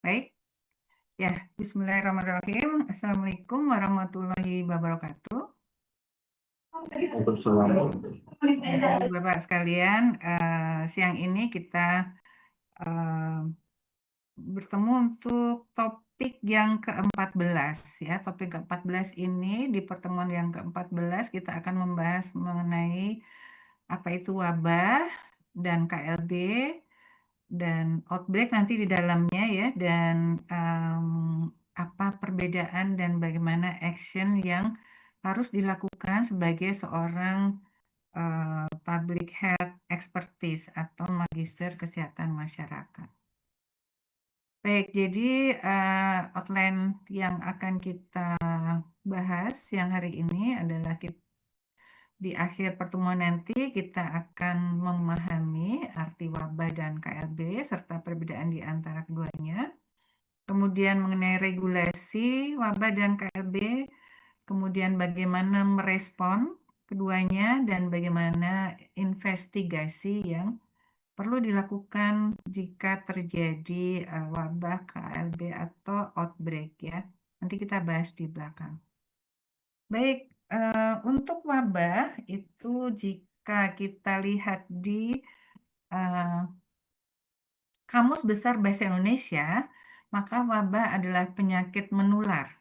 Baik, ya, Bismillahirrahmanirrahim. Assalamualaikum warahmatullahi wabarakatuh. Ya, Ibu Bapak sekalian, siang ini kita eh, bertemu untuk topik yang ke-14 ya. Topik ke-14 ini di pertemuan yang ke-14 kita akan membahas mengenai apa itu wabah dan KLB dan outbreak nanti di dalamnya ya, dan apa perbedaan dan bagaimana action yang harus dilakukan sebagai seorang public health expertise atau magister kesehatan masyarakat. Baik, jadi outline yang akan kita bahas siang hari ini adalah di akhir pertemuan nanti kita akan memahami arti wabah dan KLB serta perbedaan di antara keduanya. Kemudian mengenai regulasi wabah dan KLB, kemudian bagaimana merespon keduanya dan bagaimana investigasi yang perlu dilakukan jika terjadi wabah KLB atau outbreak ya. Nanti kita bahas di belakang. Baik, untuk wabah itu jika kita lihat di Kamus Besar Bahasa Indonesia, maka wabah adalah penyakit menular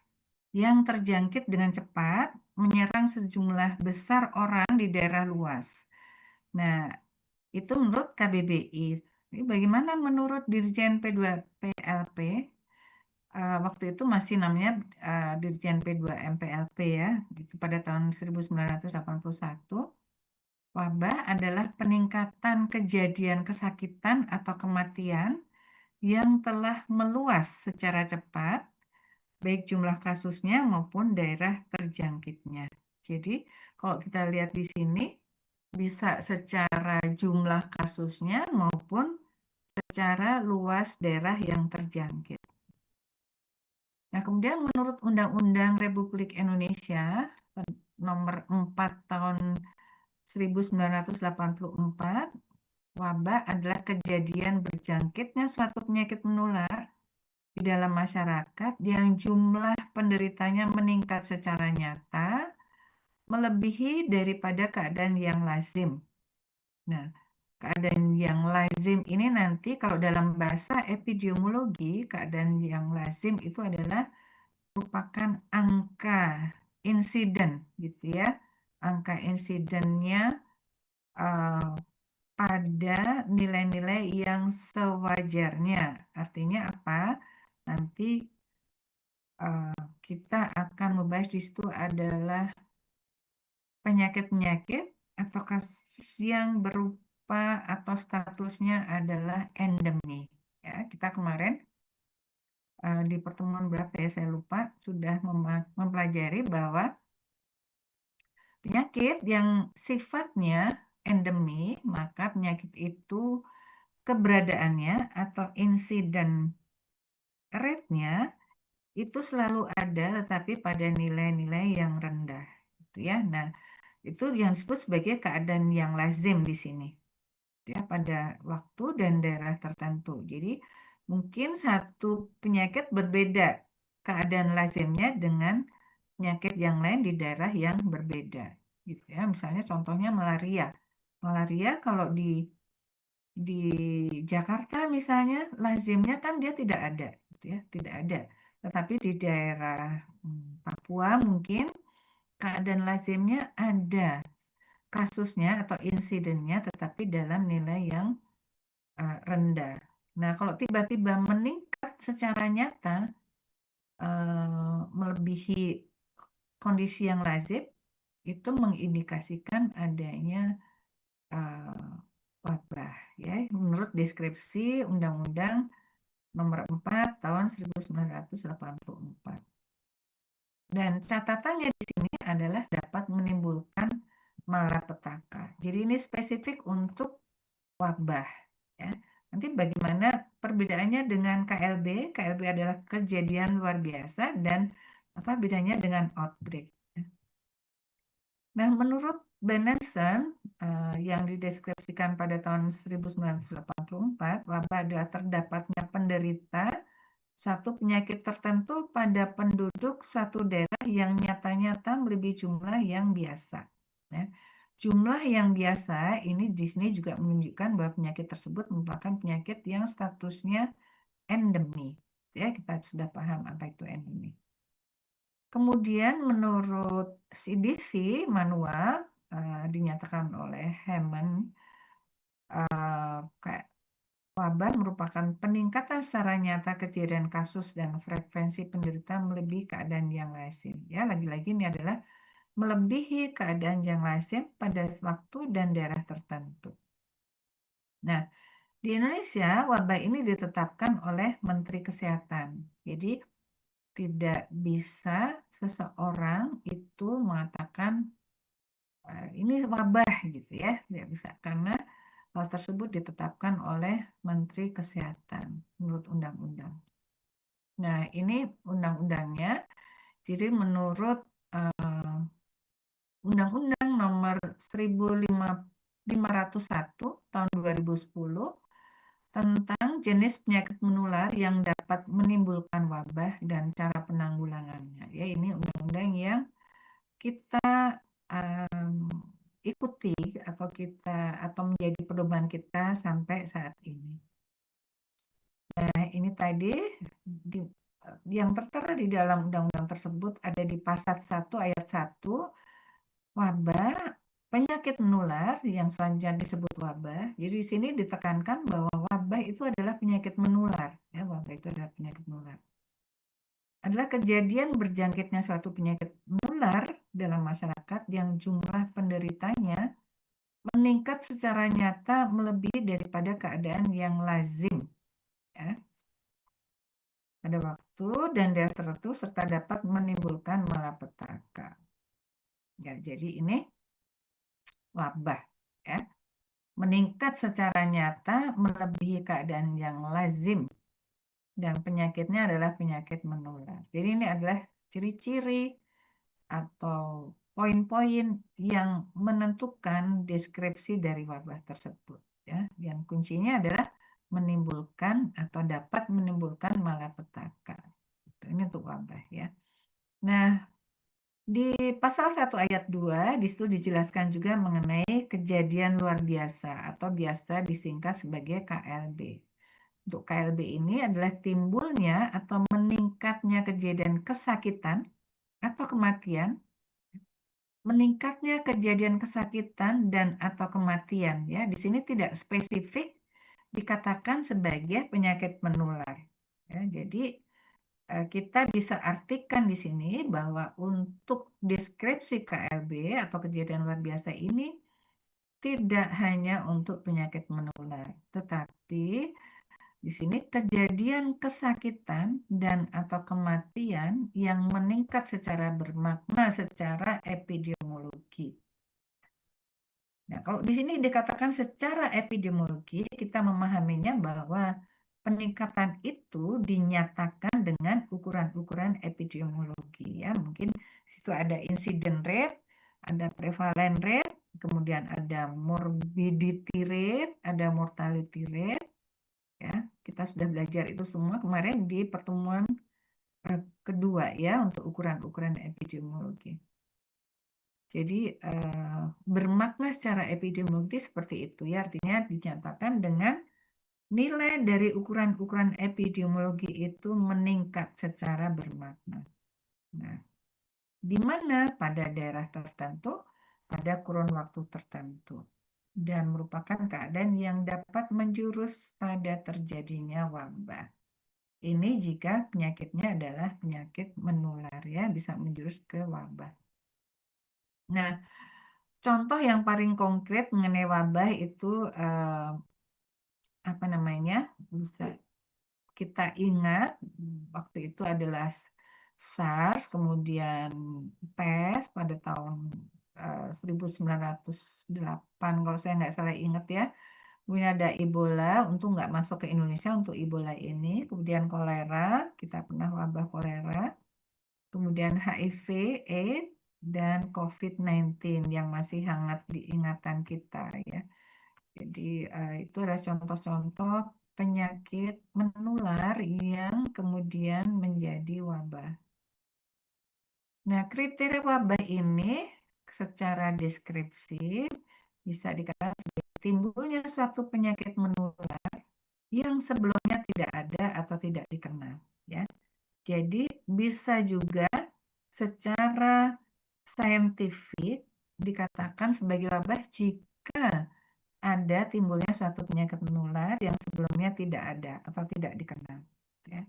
yang terjangkit dengan cepat, menyerang sejumlah besar orang di daerah luas. Nah, itu menurut KBBI. Bagaimana menurut Dirjen P2PLP? Waktu itu masih namanya Dirjen P2MPLP ya, gitu pada tahun 1981. Wabah adalah peningkatan kejadian kesakitan atau kematian yang telah meluas secara cepat, baik jumlah kasusnya maupun daerah terjangkitnya. Jadi, kalau kita lihat di sini, bisa secara jumlah kasusnya maupun secara luas daerah yang terjangkit. Nah, kemudian menurut Undang-Undang Republik Indonesia nomor 4 tahun 1984, wabah adalah kejadian berjangkitnya suatu penyakit menular di dalam masyarakat yang jumlah penderitanya meningkat secara nyata melebihi daripada keadaan yang lazim. Nah, keadaan yang lazim ini nanti kalau dalam bahasa epidemiologi, keadaan yang lazim itu adalah merupakan angka insiden gitu ya. Angka insidennya pada nilai-nilai yang sewajarnya. Artinya apa? Nanti kita akan membahas di situ adalah penyakit-penyakit atau kasus yang berupa atau statusnya adalah endemi. Ya, kita kemarin di pertemuan berapa ya saya lupa sudah mempelajari bahwa penyakit yang sifatnya endemi, maka penyakit itu keberadaannya atau insiden rate-nya itu selalu ada tetapi pada nilai-nilai yang rendah gitu ya. Nah, itu yang disebut sebagai keadaan yang lazim di sini ya, pada waktu dan daerah tertentu. Jadi mungkin satu penyakit berbeda keadaan lazimnya dengan penyakit yang lain di daerah yang berbeda gitu ya. Misalnya contohnya malaria. Malaria kalau di Jakarta misalnya lazimnya kan dia tidak ada gitu ya, tidak ada. Tetapi di daerah Papua mungkin keadaan lazimnya ada kasusnya atau insidennya tetapi dalam nilai yang rendah. Nah, kalau tiba-tiba meningkat secara nyata melebihi kondisi yang lazim, itu mengindikasikan adanya wabah ya, menurut deskripsi Undang-Undang nomor 4 tahun 1984. Dan catatannya di sini adalah dapat menimbulkan malapetaka. Jadi ini spesifik untuk wabah ya. Nanti bagaimana perbedaannya dengan KLB? KLB adalah kejadian luar biasa dan apa bedanya dengan outbreak? Nah, menurut Benenson yang dideskripsikan pada tahun 1984, wabah adalah terdapatnya penderita satu penyakit tertentu pada penduduk satu daerah yang nyata-nyata melebihi jumlah yang biasa. Ya. Jumlah yang biasa ini di sini juga menunjukkan bahwa penyakit tersebut merupakan penyakit yang statusnya endemi. Ya, kita sudah paham apa itu endemi. Kemudian menurut CDC manual dinyatakan oleh Hammond, kayak wabah merupakan peningkatan secara nyata kejadian kasus dan frekuensi penderita melebihi keadaan yang lazim. Ya, lagi-lagi ini adalah melebihi keadaan yang lazim pada waktu dan daerah tertentu. Nah, di Indonesia wabah ini ditetapkan oleh Menteri Kesehatan. Jadi tidak bisa seseorang itu mengatakan ini wabah gitu ya, tidak bisa karena hal tersebut ditetapkan oleh Menteri Kesehatan menurut undang-undang. Nah, ini undang-undangnya. Jadi menurut Undang-Undang Nomor 1501 tahun 2010 tentang jenis penyakit menular yang dapat menimbulkan wabah dan cara penanggulangannya. Ya, ini undang-undang yang kita ikuti atau menjadi pedoman kita sampai saat ini. Nah, ini tadi yang tertera di dalam undang-undang tersebut ada di pasal 1 ayat 1, wabah penyakit menular yang selanjutnya disebut wabah. Jadi di sini ditekankan bahwa wabah itu adalah penyakit menular. Ya, wabah itu adalah penyakit menular. Adalah kejadian berjangkitnya suatu penyakit menular dalam masyarakat yang jumlah penderitanya meningkat secara nyata melebihi daripada keadaan yang lazim. Ya, pada waktu dan daerah tertentu serta dapat menimbulkan malapetaka. Ya, jadi ini wabah ya. Meningkat secara nyata melebihi keadaan yang lazim dan penyakitnya adalah penyakit menular. Jadi ini adalah ciri-ciri atau poin-poin yang menentukan deskripsi dari wabah tersebut ya. Yang kuncinya adalah menimbulkan atau dapat menimbulkan malapetaka. Ini untuk wabah ya. Nah, di pasal 1 ayat 2 disitu dijelaskan juga mengenai kejadian luar biasa atau biasa disingkat sebagai KLB. Untuk KLB ini adalah timbulnya atau meningkatnya kejadian kesakitan atau kematian, meningkatnya kejadian kesakitan dan atau kematian ya. Di sini tidak spesifik dikatakan sebagai penyakit menular. Ya, jadi kita bisa artikan di sini bahwa untuk deskripsi KLB atau kejadian luar biasa ini tidak hanya untuk penyakit menular, tetapi di sini kejadian kesakitan dan atau kematian yang meningkat secara bermakna secara epidemiologi. Nah, kalau di sini dikatakan secara epidemiologi, kita memahaminya bahwa peningkatan itu dinyatakan dengan ukuran-ukuran epidemiologi ya. Mungkin itu ada incident rate, ada prevalent rate, kemudian ada morbidity rate, ada mortality rate ya. Kita sudah belajar itu semua kemarin di pertemuan kedua ya untuk ukuran-ukuran epidemiologi. Jadi bermakna secara epidemiologi seperti itu ya, artinya dinyatakan dengan nilai dari ukuran-ukuran epidemiologi itu meningkat secara bermakna. Nah, di mana pada daerah tertentu, pada kurun waktu tertentu, dan merupakan keadaan yang dapat menjurus pada terjadinya wabah. Ini jika penyakitnya adalah penyakit menular ya, bisa menjurus ke wabah. Nah, contoh yang paling konkret mengenai wabah itu apa namanya? Bisa kita ingat waktu itu adalah SARS, kemudian PES pada tahun 1908 kalau saya nggak salah ingat ya. Kemudian ada Ebola, untuk nggak masuk ke Indonesia untuk Ebola ini. Kemudian kolera, kita pernah wabah kolera. Kemudian HIV, AIDS, dan COVID-19 yang masih hangat diingatan kita ya. Jadi itu adalah contoh-contoh penyakit menular yang kemudian menjadi wabah. Nah, kriteria wabah ini secara deskripsi bisa dikatakan sebagai timbulnya suatu penyakit menular yang sebelumnya tidak ada atau tidak dikenal, ya. Jadi bisa juga secara saintifik dikatakan sebagai wabah jika ada timbulnya suatu penyakit menular yang sebelumnya tidak ada atau tidak dikenal, ya.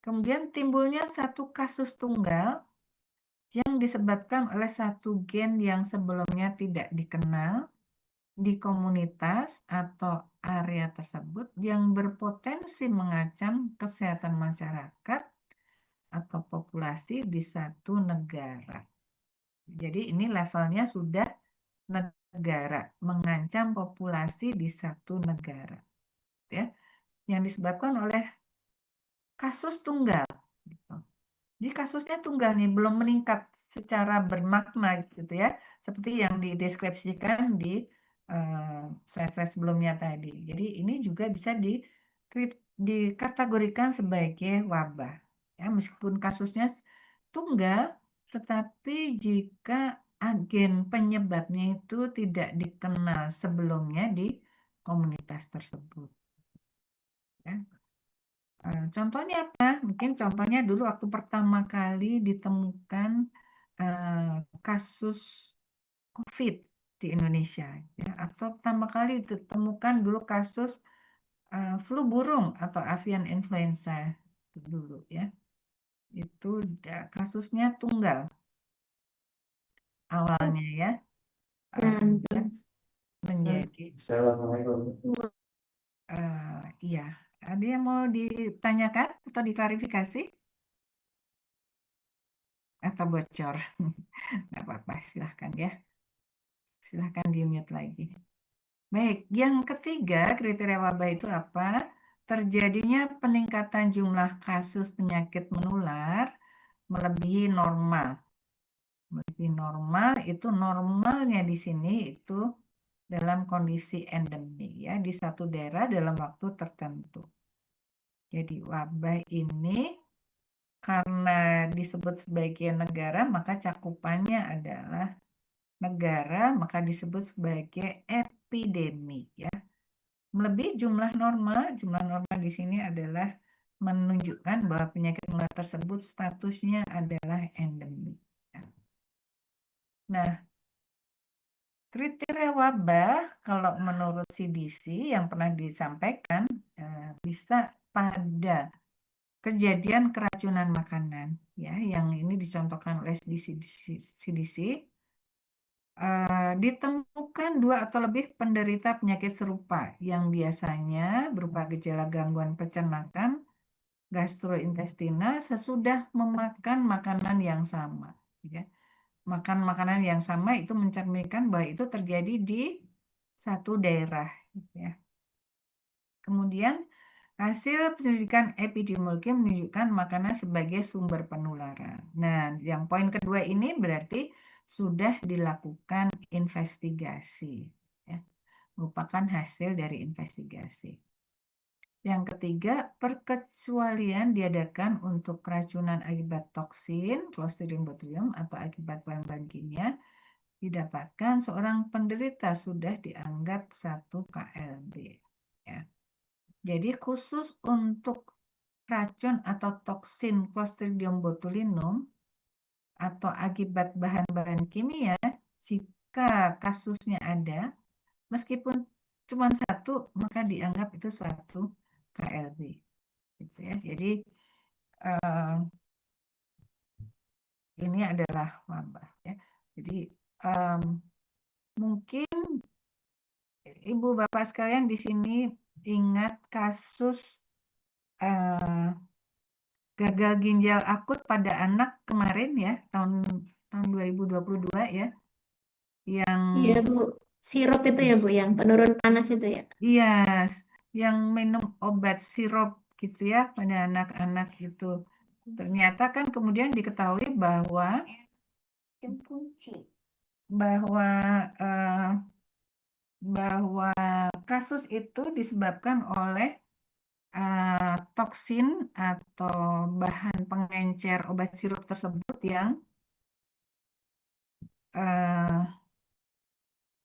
Kemudian timbulnya satu kasus tunggal yang disebabkan oleh satu gen yang sebelumnya tidak dikenal di komunitas atau area tersebut yang berpotensi mengancam kesehatan masyarakat atau populasi di satu negara. Jadi ini levelnya sudah negara, mengancam populasi di satu negara, ya, yang disebabkan oleh kasus tunggal, gitu. Jadi kasusnya tunggal nih, belum meningkat secara bermakna gitu ya, seperti yang dideskripsikan di slide-slide sebelumnya tadi. Jadi ini juga bisa dikategorikan sebagai wabah, ya, meskipun kasusnya tunggal, tetapi jika agen penyebabnya itu tidak dikenal sebelumnya di komunitas tersebut, ya. Contohnya apa? Mungkin contohnya dulu waktu pertama kali ditemukan kasus COVID di Indonesia, ya, atau pertama kali ditemukan dulu kasus flu burung atau avian influenza dulu, ya. Itu kasusnya tunggal awalnya, ya. Kemudian menjadi iya. Ada yang mau ditanyakan atau diklarifikasi atau bocor? Nggak apa-apa, silahkan ya. Silahkan di-mute lagi. Baik, yang ketiga kriteria wabah itu apa? Terjadinya peningkatan jumlah kasus penyakit menular melebihi normal. Melebihi normal itu normalnya di sini itu dalam kondisi endemi, ya, di satu daerah dalam waktu tertentu. Jadi wabah ini karena disebut sebagai negara maka cakupannya adalah negara, maka disebut sebagai epidemi, ya. Melebihi jumlah normal di sini adalah menunjukkan bahwa penyakit menular tersebut statusnya adalah endemi, ya. Nah, kriteria wabah kalau menurut CDC yang pernah disampaikan bisa pada kejadian keracunan makanan, ya, yang ini dicontohkan oleh CDC. Ditemukan 2 atau lebih penderita penyakit serupa yang biasanya berupa gejala gangguan pencernaan gastrointestinal sesudah memakan makanan yang sama, ya. Makan makanan yang sama itu mencerminkan bahwa itu terjadi di satu daerah, ya. Kemudian hasil penyelidikan epidemiologi menunjukkan makanan sebagai sumber penularan. Nah, yang poin kedua ini berarti sudah dilakukan investigasi, ya, merupakan hasil dari investigasi. Yang ketiga, perkecualian diadakan untuk keracunan akibat toksin Clostridium botulinum atau akibat bahan-bahan kimia didapatkan seorang penderita sudah dianggap satu KLB, ya. Jadi khusus untuk racun atau toksin Clostridium botulinum atau akibat bahan-bahan kimia, jika kasusnya ada, meskipun cuma satu, maka dianggap itu suatu KLB, gitu ya. Jadi ini adalah wabah, ya. Jadi mungkin Ibu Bapak sekalian di sini ingat kasus gagal ginjal akut pada anak kemarin, ya, tahun 2022, ya, yang Iya Bu, sirup itu ya Bu, yang penurun panas itu ya. iya, yang minum obat sirup gitu ya pada anak-anak itu. Ternyata kan kemudian diketahui bahwa bahwa eh, bahwa kasus itu disebabkan oleh toksin atau bahan pengencer obat sirup tersebut yang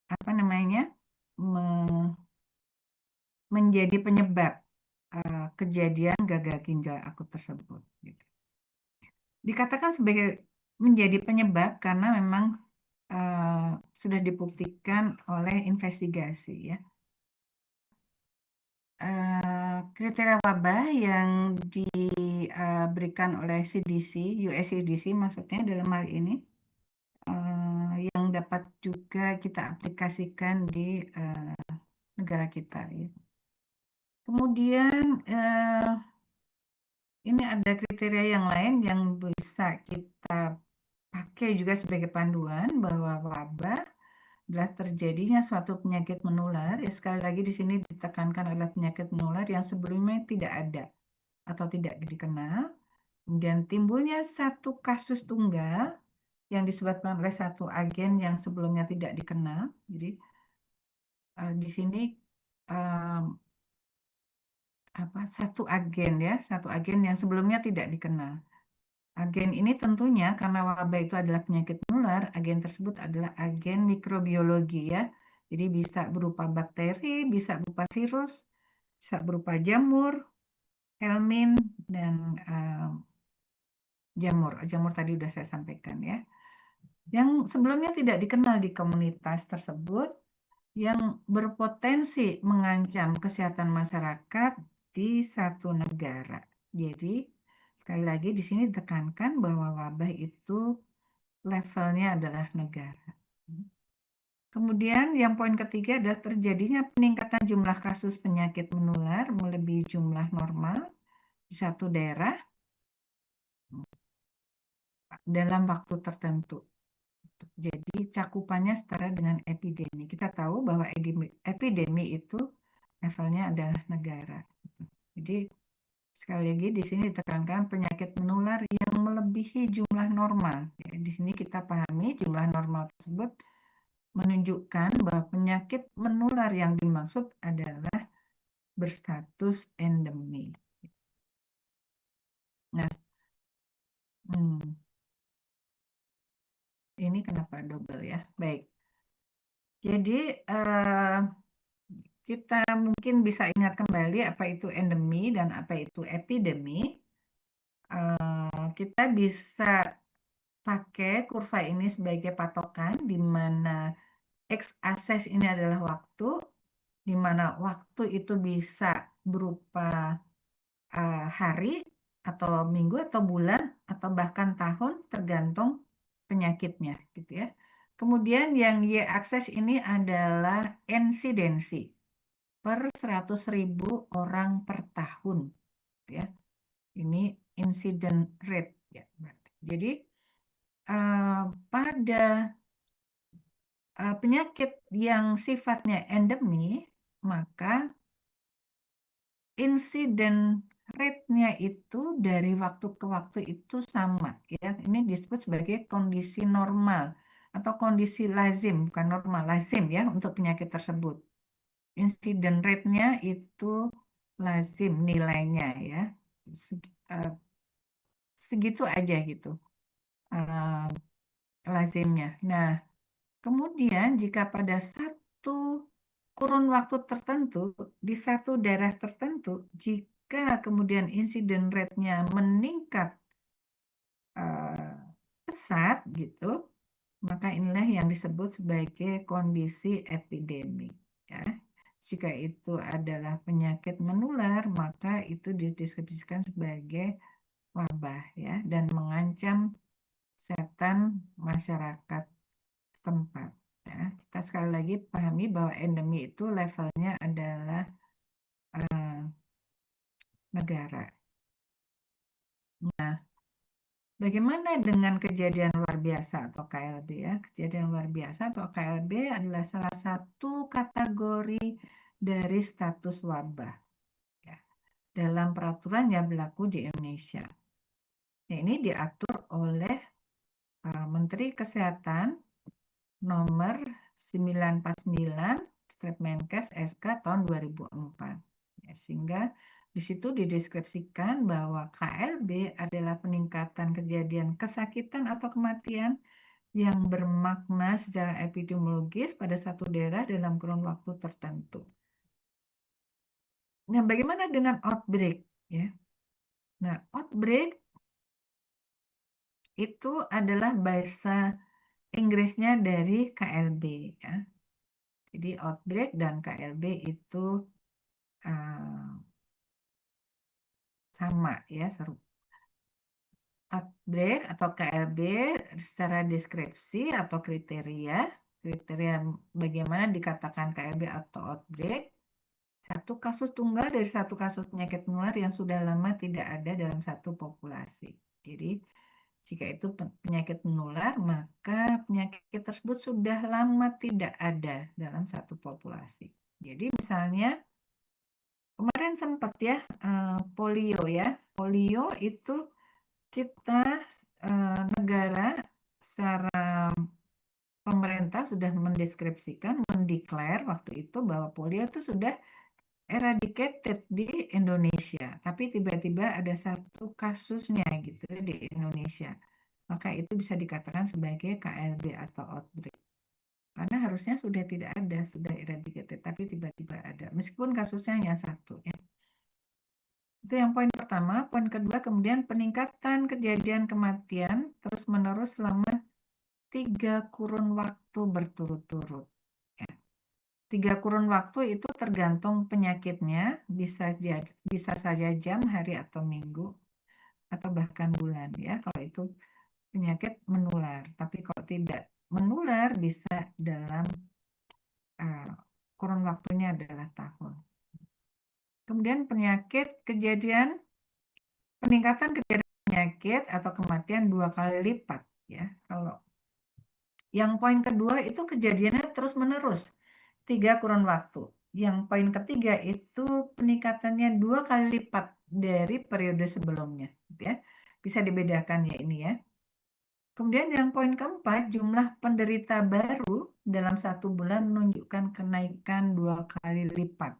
apa namanya menjadi penyebab kejadian gagal ginjal akut tersebut. Gitu. Dikatakan sebagai menjadi penyebab karena memang sudah dibuktikan oleh investigasi ya. Kriteria wabah yang diberikan oleh CDC, US CDC maksudnya dalam hal ini, yang dapat juga kita aplikasikan di negara kita. Ya. Kemudian ini ada kriteria yang lain yang bisa kita pakai juga sebagai panduan bahwa wabah adalah terjadinya suatu penyakit menular. Ya, sekali lagi di sini ditekankan adalah penyakit menular yang sebelumnya tidak ada atau tidak dikenal. Kemudian timbulnya satu kasus tunggal yang disebabkan oleh satu agen yang sebelumnya tidak dikenal. Jadi di sini satu agen ya, satu agen yang sebelumnya tidak dikenal. Agen ini tentunya karena wabah itu adalah penyakit menular, agen tersebut adalah agen mikrobiologi ya. Jadi bisa berupa bakteri, bisa berupa virus, bisa berupa jamur, helmin, dan jamur. Jamur tadi sudah saya sampaikan ya. Yang sebelumnya tidak dikenal di komunitas tersebut, yang berpotensi mengancam kesehatan masyarakat di satu negara. Jadi, sekali lagi di sini ditekankan bahwa wabah itu levelnya adalah negara. Kemudian yang poin ketiga adalah terjadinya peningkatan jumlah kasus penyakit menular melebihi jumlah normal di satu daerah dalam waktu tertentu. Jadi cakupannya setara dengan epidemi. Kita tahu bahwa epidemi itu levelnya adalah negara. Jadi sekali lagi di sini ditekankan penyakit menular yang melebihi jumlah normal. Ya, di sini kita pahami jumlah normal tersebut menunjukkan bahwa penyakit menular yang dimaksud adalah berstatus endemi. Nah, ini kenapa double ya? Baik. Jadi kita mungkin bisa ingat kembali apa itu endemi dan apa itu epidemi. Kita bisa pakai kurva ini sebagai patokan di mana x-akses ini adalah waktu, di mana waktu itu bisa berupa hari atau minggu atau bulan atau bahkan tahun tergantung penyakitnya gitu ya. Kemudian yang y-akses ini adalah insidensi per 100.000 orang per tahun gitu ya. Ini incident rate ya. Jadi pada penyakit yang sifatnya endemi, maka insiden rate-nya itu dari waktu ke waktu itu sama ya. Ini disebut sebagai kondisi normal atau kondisi lazim, bukan normal, lazim ya untuk penyakit tersebut. Insiden rate-nya itu lazim nilainya ya. Segitu aja gitu lazimnya. Nah, kemudian jika pada satu kurun waktu tertentu di satu daerah tertentu, jika kemudian insiden rate-nya meningkat pesat gitu, maka inilah yang disebut sebagai kondisi epidemik. Ya. Jika itu adalah penyakit menular, maka itu dideskripsikan sebagai wabah ya dan mengancam kesehatan masyarakat setempat. Ya. Kita sekali lagi pahami bahwa endemi itu levelnya adalah negara. Nah, bagaimana dengan kejadian luar biasa atau KLB ya? Kejadian luar biasa atau KLB adalah salah satu kategori dari status wabah ya, dalam peraturan yang berlaku di Indonesia. Nah, ini diatur oleh Menteri Kesehatan nomor 949 Strepmenkes SK tahun 2004. Ya, sehingga Di situ dideskripsikan bahwa KLB adalah peningkatan kejadian kesakitan atau kematian yang bermakna secara epidemiologis pada satu daerah dalam kurun waktu tertentu. Nah, bagaimana dengan outbreak? Ya. Nah, outbreak itu adalah bahasa Inggrisnya dari KLB. Ya. Jadi outbreak dan KLB itu sama ya, seru. Outbreak atau KLB secara deskripsi atau kriteria bagaimana dikatakan KLB atau outbreak, satu kasus tunggal dari satu kasus penyakit menular yang sudah lama tidak ada dalam satu populasi. Jadi jika itu penyakit menular, maka penyakit tersebut sudah lama tidak ada dalam satu populasi. Jadi misalnya kemarin sempat ya polio ya. Polio itu kita negara secara pemerintah sudah mendeskripsikan, mendeklar waktu itu bahwa polio itu sudah eradicated di Indonesia. Tapi tiba-tiba ada satu kasusnya gitu di Indonesia. Maka itu bisa dikatakan sebagai KLB atau outbreak. Karena harusnya sudah tidak ada, sudah eradicated, tapi tiba-tiba ada. Meskipun kasusnya hanya satu ya. Itu yang poin pertama. Poin kedua, kemudian peningkatan kejadian kematian terus-menerus selama 3 kurun waktu berturut-turut. Ya. 3 kurun waktu itu tergantung penyakitnya, bisa saja jam, hari, atau minggu, atau bahkan bulan. Ya, kalau itu penyakit menular. Tapi kalau tidak menular, bisa dalam kurun waktunya adalah tahun. Kemudian peningkatan kejadian penyakit atau kematian 2 kali lipat ya. Kalau yang poin kedua itu kejadiannya terus menerus 3 kurun waktu. Yang poin ketiga itu peningkatannya 2 kali lipat dari periode sebelumnya ya. Bisa dibedakan ya ini ya. Kemudian yang poin keempat, jumlah penderita baru dalam 1 bulan menunjukkan kenaikan 2 kali lipat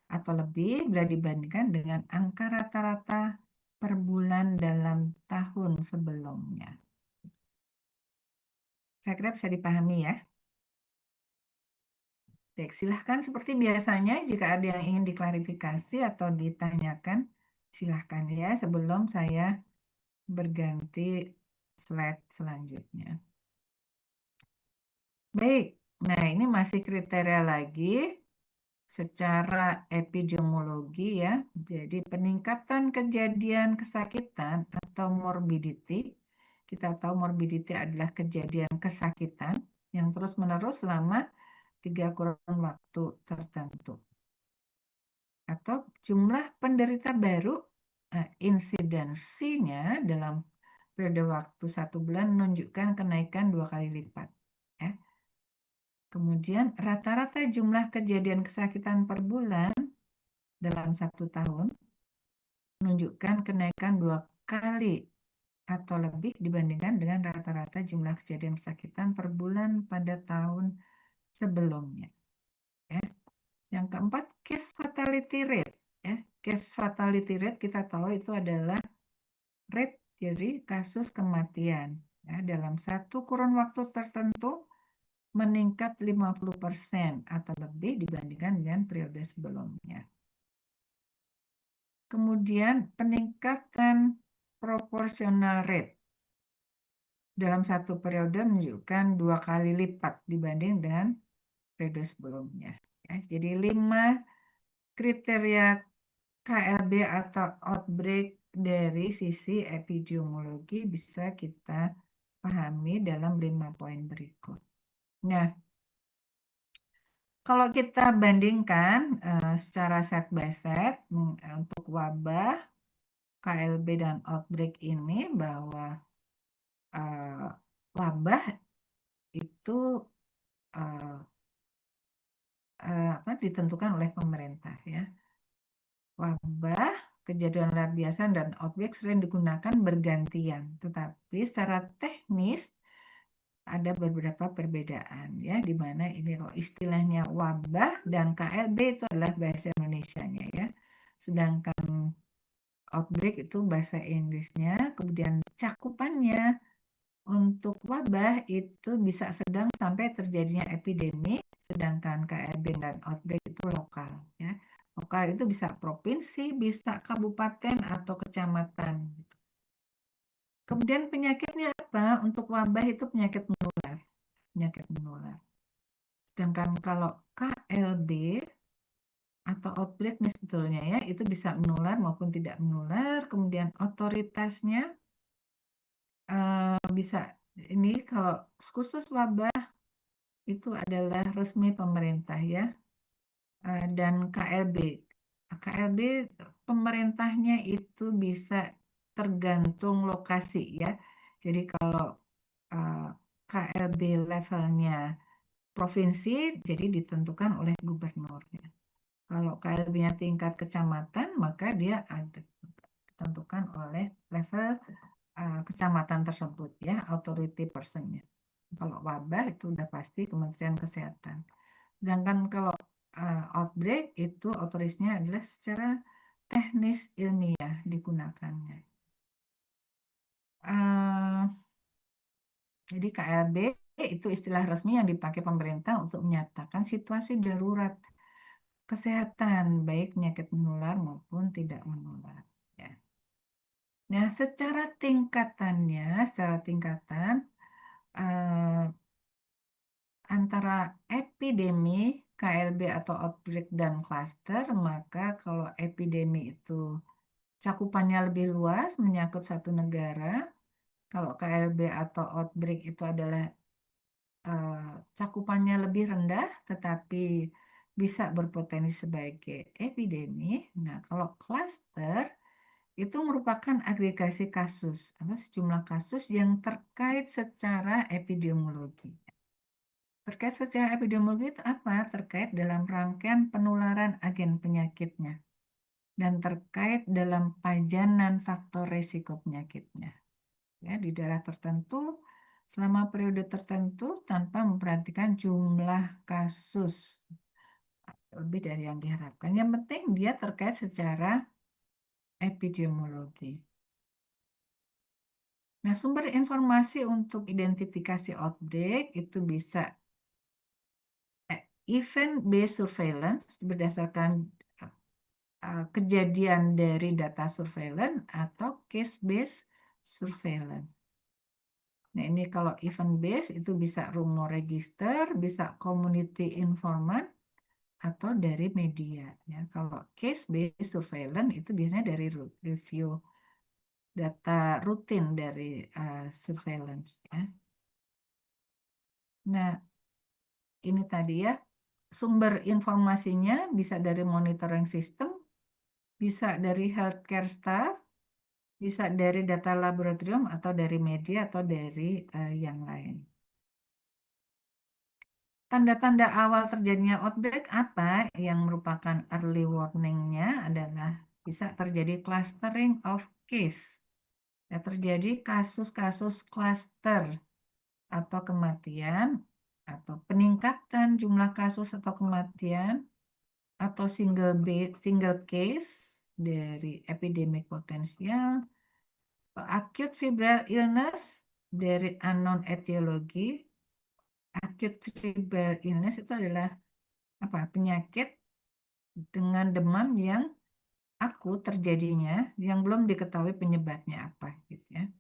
atau lebih bila dibandingkan dengan angka rata-rata per bulan dalam tahun sebelumnya. Saya kira bisa dipahami ya. Baik, silahkan seperti biasanya jika ada yang ingin diklarifikasi atau ditanyakan, silahkan ya sebelum saya berganti slide selanjutnya. Baik, nah ini masih kriteria lagi secara epidemiologi ya. Jadi peningkatan kejadian kesakitan atau morbidity. Kita tahu morbidity adalah kejadian kesakitan yang terus-menerus selama 3 kurun waktu tertentu. Atau jumlah penderita baru, insidensinya dalam periode waktu 1 bulan menunjukkan kenaikan 2 kali lipat. Ya. Kemudian rata-rata jumlah kejadian kesakitan per bulan dalam 1 tahun menunjukkan kenaikan 2 kali atau lebih dibandingkan dengan rata-rata jumlah kejadian kesakitan per bulan pada tahun sebelumnya. Ya. Yang keempat, case fatality rate. Ya. Case fatality rate kita tahu itu adalah rate, jadi kasus kematian. Ya. Dalam 1 kurun waktu tertentu meningkat 50% atau lebih dibandingkan dengan periode sebelumnya. Kemudian peningkatan proportional rate dalam 1 periode menunjukkan 2 kali lipat dibanding dengan periode sebelumnya. Ya, jadi 5 kriteria KLB atau outbreak dari sisi epidemiologi bisa kita pahami dalam 5 poin berikut. Nah, kalau kita bandingkan secara set by set untuk wabah, KLB dan outbreak ini bahwa wabah itu ditentukan oleh pemerintah ya. Wabah, kejadian luar biasa dan outbreak sering digunakan bergantian, tetapi secara teknis ada beberapa perbedaan ya, di mana ini istilahnya wabah dan KLB itu adalah bahasa Indonesianya ya. sedangkan outbreak itu bahasa Inggrisnya. Kemudian cakupannya untuk wabah itu bisa sedang sampai terjadinya epidemi, sedangkan KRB dan outbreak itu lokal, ya. Lokal itu bisa provinsi, bisa kabupaten atau kecamatan, gitu. Kemudian penyakitnya apa? Untuk wabah itu penyakit menular, penyakit menular. Sedangkan kalau KLB atau outbreak nih sebetulnya ya, itu bisa menular maupun tidak menular. Kemudian otoritasnya bisa ini kalau khusus wabah itu adalah resmi pemerintah ya. Dan KLB. KLB pemerintahnya itu bisa tergantung lokasi ya. Jadi kalau eh, KLB levelnya provinsi, jadi ditentukan oleh gubernur ya. Kalau KLB-nya tingkat kecamatan, maka dia ada ditentukan oleh level kecamatan tersebut ya, authority personnya. Kalau wabah itu udah pasti Kementerian Kesehatan. Sedangkan kalau outbreak itu otorisnya adalah secara teknis ilmiah digunakannya. Eh, jadi KLB itu istilah resmi yang dipakai pemerintah untuk menyatakan situasi darurat kesehatan, baik penyakit menular maupun tidak menular. Ya. Nah, secara tingkatan eh, antara epidemi, KLB atau outbreak dan cluster, maka kalau epidemi itu cakupannya lebih luas, menyangkut satu negara. Kalau KLB atau outbreak itu adalah cakupannya lebih rendah, tetapi bisa berpotensi sebagai epidemi. Nah, kalau cluster itu merupakan agregasi kasus atau sejumlah kasus yang terkait secara epidemiologi. Terkait secara epidemiologi itu apa? Terkait dalam rangkaian penularan agen penyakitnya dan terkait dalam pajanan faktor risiko penyakitnya. Ya, di daerah tertentu selama periode tertentu tanpa memperhatikan jumlah kasus lebih dari yang diharapkan. Yang penting dia terkait secara epidemiologi. Nah, sumber informasi untuk identifikasi outbreak itu bisa event-based surveillance berdasarkan kejadian dari data surveillance atau case-based surveillance. Nah, ini kalau event-based itu bisa rumor register, bisa community informant, atau dari media. Ya. Kalau case-based surveillance itu biasanya dari review data rutin dari surveillance. Ya. Nah, ini tadi ya, sumber informasinya bisa dari monitoring system, bisa dari healthcare staff, bisa dari data laboratorium atau dari media atau dari yang lain. Tanda-tanda awal terjadinya outbreak apa yang merupakan early warning-nya adalah bisa terjadi clustering of case. Ya, terjadi kasus-kasus cluster atau kematian atau peningkatan jumlah kasus atau kematian atau single case dari epidemic potensial, acute febrile illness dari unknown etiologi. Acute febrile illness itu adalah apa? Penyakit dengan demam yang akut terjadinya yang belum diketahui penyebabnya apa gitu ya.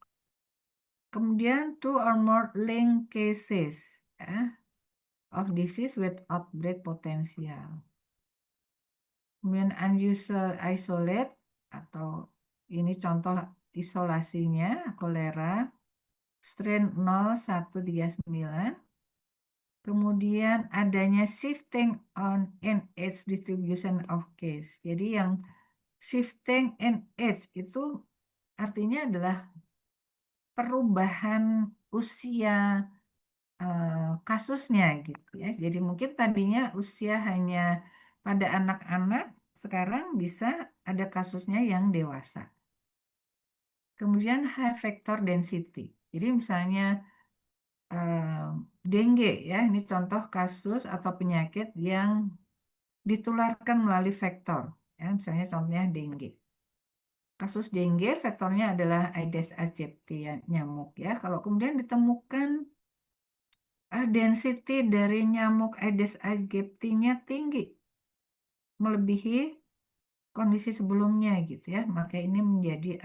Kemudian two or more linked cases ya, of disease with outbreak potential. Kemudian unusual isolate atau ini contoh isolasinya kolera strain 0139. Kemudian adanya shifting on in age distribution of case. Jadi yang shifting in age itu artinya adalah perubahan usia kasusnya gitu ya. Jadi mungkin tadinya usia hanya pada anak-anak, sekarang bisa ada kasusnya yang dewasa. Kemudian high vector density. Jadi misalnya dengue ya, ini contoh kasus atau penyakit yang ditularkan melalui vektor. Ya, misalnya contohnya dengue. Kasus dengue faktornya adalah Aedes aegypti ya, nyamuk ya. Kalau kemudian ditemukan density dari nyamuk Aedes aegypti-nya tinggi, melebihi kondisi sebelumnya gitu ya. Maka ini menjadi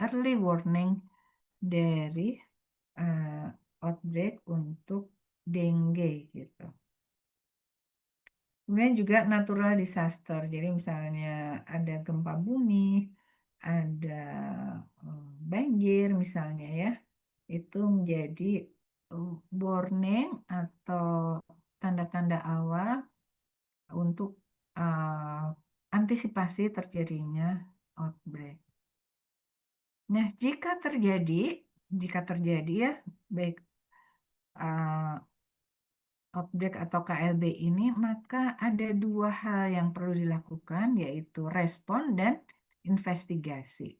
early warning dari eh, outbreak untuk dengue gitu. Kemudian juga natural disaster. Jadi misalnya ada gempa bumi, ada banjir misalnya ya. Itu menjadi warning atau tanda-tanda awal untuk eh, antisipasi terjadinya outbreak. Nah, jika terjadi ya, baik eh, outbreak atau KLB ini, maka ada dua hal yang perlu dilakukan, yaitu respon dan investigasi.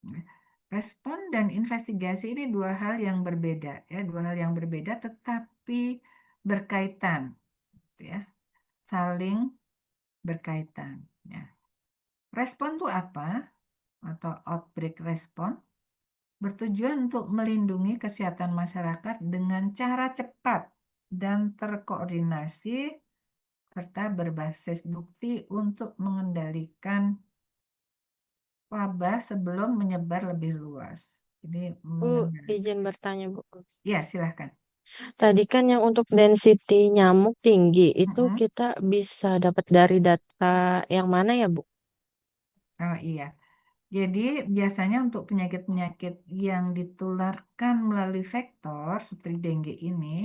Nah, respon dan investigasi ini dua hal yang berbeda, ya, dua hal yang berbeda tetapi berkaitan, gitu ya, saling berkaitan. Ya. Respon itu apa? Atau outbreak respon bertujuan untuk melindungi kesehatan masyarakat dengan cara cepat dan terkoordinasi serta berbasis bukti untuk mengendalikan wabah sebelum menyebar lebih luas. Ini Bu, mengendalikan. izin bertanya, Bu. Ya, silahkan. Tadi kan yang untuk density nyamuk tinggi itu Mm-mm. kita bisa dapat dari data yang mana ya, Bu? Oh iya. Jadi biasanya untuk penyakit-penyakit yang ditularkan melalui vektor seperti dengue ini,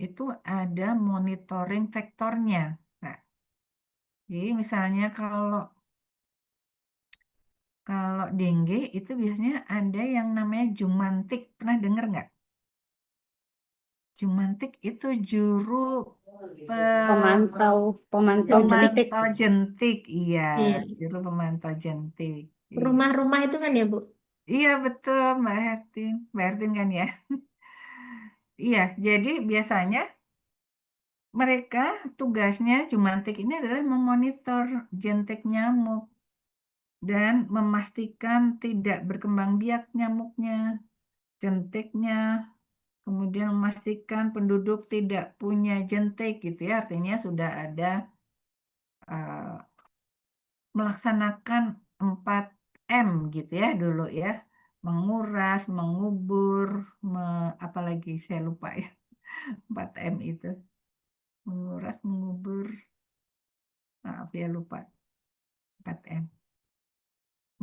itu ada monitoring vektornya. Nah, jadi misalnya kalau kalau dengue itu biasanya ada yang namanya jumantik. Pernah dengar nggak? Jumantik itu juru Pemantau pemantau Jentik. jentik. pemantau jentik. Iya, Iya. juru pemantau jentik. Iya, Rumah-rumah itu kan ya, Bu? iya betul Mbak Hertin. Mbak Hertin kan ya? Iya, jadi biasanya mereka tugasnya jumantik ini adalah memonitor jentik nyamuk dan memastikan tidak berkembang biak nyamuknya, jentiknya, kemudian memastikan penduduk tidak punya jentik gitu ya, artinya sudah ada eh, melaksanakan 4M gitu ya dulu ya, menguras, mengubur, apalagi saya lupa ya, 4M itu, menguras, mengubur, maaf ya lupa 4M.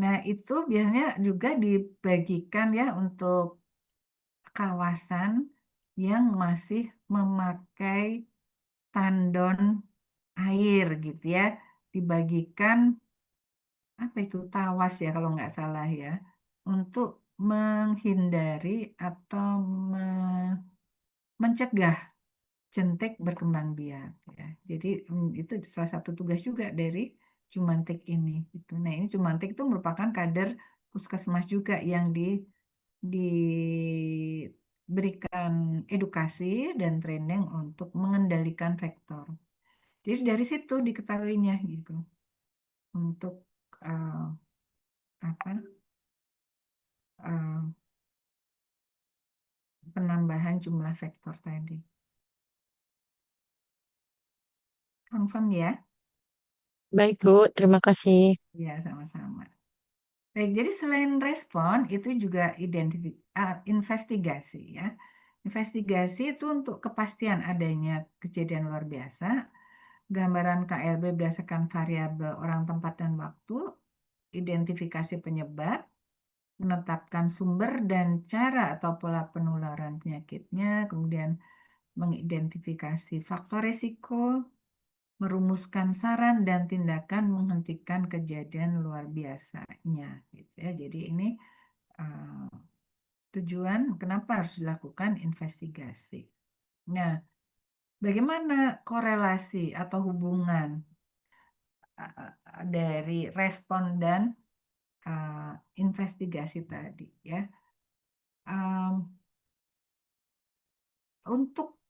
Nah, itu biasanya juga dibagikan ya untuk kawasan yang masih memakai tandon air gitu ya. Dibagikan apa itu tawas ya kalau nggak salah ya. Untuk menghindari atau mencegah jentik berkembang biak ya. Jadi itu salah satu tugas juga dari Jumantik ini. Gitu. Nah, ini Jumantik itu merupakan kader puskesmas juga yang diberikan edukasi dan training untuk mengendalikan vektor. Jadi dari situ diketahuinya gitu untuk eh, apa eh, penambahan jumlah vektor tadi. Confirm ya? Baik, Bu. Terima kasih. Ya, sama-sama. Baik, jadi selain respon itu juga investigasi ya. Investigasi itu untuk kepastian adanya kejadian luar biasa, gambaran KLB berdasarkan variabel orang, tempat, dan waktu, identifikasi penyebab, menetapkan sumber dan cara atau pola penularan penyakitnya, kemudian mengidentifikasi faktor risiko, merumuskan saran dan tindakan menghentikan kejadian luar biasanya gitu ya. Jadi ini eh, tujuan kenapa harus dilakukan investigasi. Nah, bagaimana korelasi atau hubungan dari respon dan eh, investigasi tadi ya? Em, untuk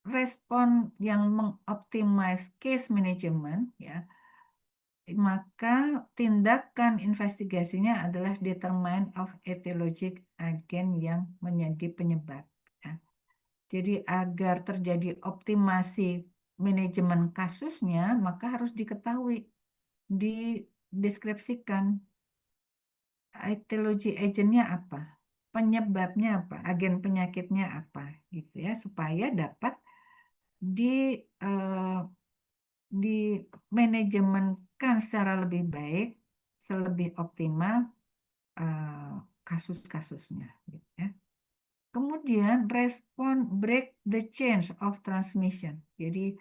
respon yang mengoptimize case management ya, maka tindakan investigasinya adalah determine of etiologic agent yang menjadi penyebab. Ya. Jadi agar terjadi optimasi manajemen kasusnya, maka harus diketahui, dideskripsikan etiologi agentnya apa, penyebabnya apa, agen penyakitnya apa, gitu ya, supaya dapat di eh, dimanajemenkan secara lebih baik, selebih optimal eh, kasus-kasusnya, gitu ya. Kemudian respon break the change of transmission. Jadi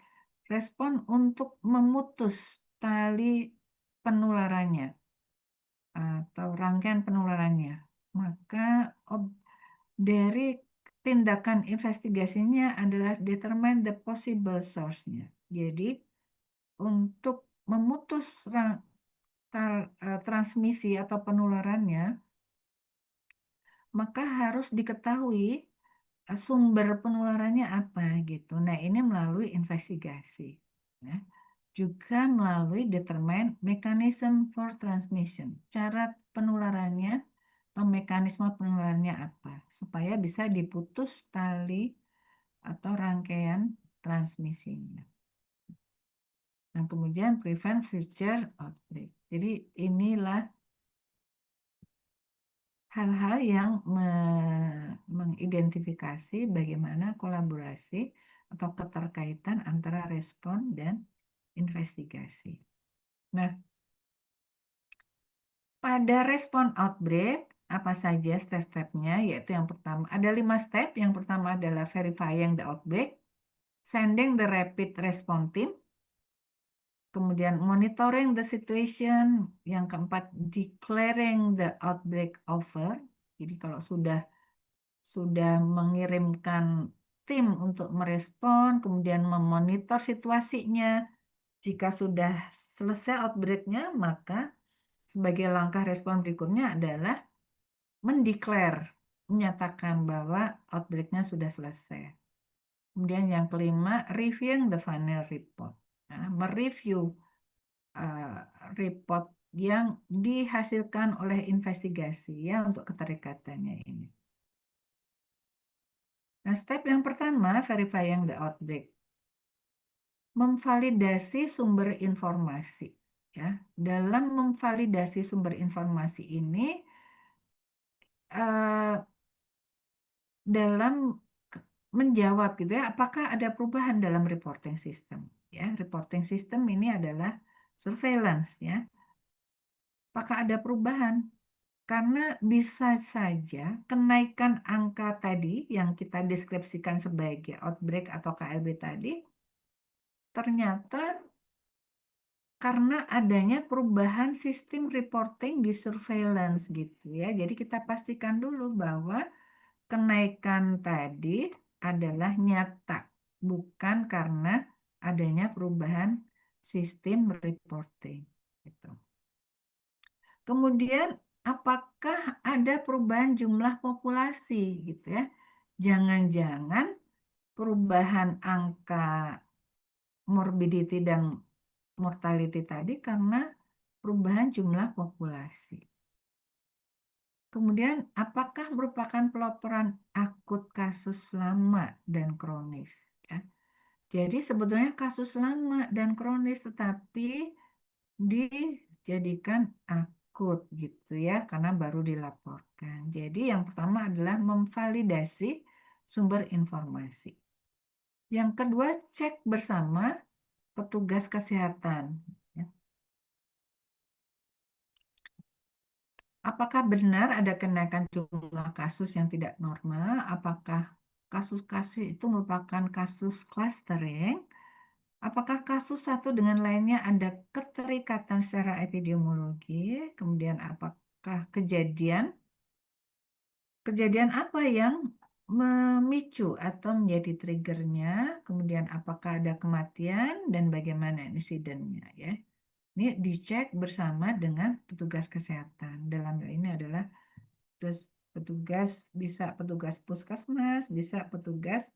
respon untuk memutus tali penularannya atau rangkaian penularannya. Maka dari tindakan investigasinya adalah determine the possible source-nya. Jadi untuk memutus transmisi atau penularannya, maka harus diketahui sumber penularannya apa gitu. Nah, ini melalui investigasi. Ya. Juga melalui determine mechanism for transmission. Cara penularannya atau mekanisme penularannya apa, supaya bisa diputus tali atau rangkaian transmisinya. Nah, kemudian prevent future outbreak. Jadi inilah hal-hal yang mengidentifikasi bagaimana kolaborasi atau keterkaitan antara respon dan investigasi. Nah, pada respon outbreak, apa saja step-stepnya? Yaitu yang pertama, ada 5 step. Yang pertama adalah verifying the outbreak, sending the rapid response team, kemudian monitoring the situation, yang keempat declaring the outbreak over. Jadi kalau sudah mengirimkan tim untuk merespon, kemudian memonitor situasinya. Jika sudah selesai outbreak-nya, maka sebagai langkah respon berikutnya adalah menyatakan bahwa outbreak-nya sudah selesai. Kemudian yang kelima, reviewing the final report. Nah, mereview report yang dihasilkan oleh investigasi ya untuk keterikatannya ini. Nah, step yang pertama, verifying the outbreak. Memvalidasi sumber informasi. Ya. Dalam memvalidasi sumber informasi ini, dalam menjawab gitu ya, apakah ada perubahan dalam reporting system? Ya, reporting system ini adalah surveillance ya. Apakah ada perubahan? Karena bisa saja kenaikan angka tadi yang kita deskripsikan sebagai outbreak atau KLB tadi, ternyata karena adanya perubahan sistem reporting di surveillance gitu ya. Jadi kita pastikan dulu bahwa kenaikan tadi adalah nyata, bukan karena adanya perubahan sistem reporting gitu. Kemudian apakah ada perubahan jumlah populasi gitu ya? Jangan-jangan perubahan angka morbidity dan mortality tadi karena perubahan jumlah populasi. Kemudian apakah merupakan pelaporan akut kasus lama dan kronis? Ya? Jadi sebetulnya kasus lama dan kronis tetapi dijadikan akut gitu ya karena baru dilaporkan. Jadi yang pertama adalah memvalidasi sumber informasi. Yang kedua, cek bersama petugas kesehatan. Ya. Apakah benar ada kenaikan jumlah kasus yang tidak normal? Apakah kasus-kasus itu merupakan kasus clustering? Apakah kasus satu dengan lainnya ada keterikatan secara epidemiologi? Kemudian apakah kejadian apa yang memicu atau menjadi triggernya? Kemudian apakah ada kematian dan bagaimana insidennya ya? Ini dicek bersama dengan petugas kesehatan. Dalam hal ini adalah petugas, bisa petugas puskesmas, bisa petugas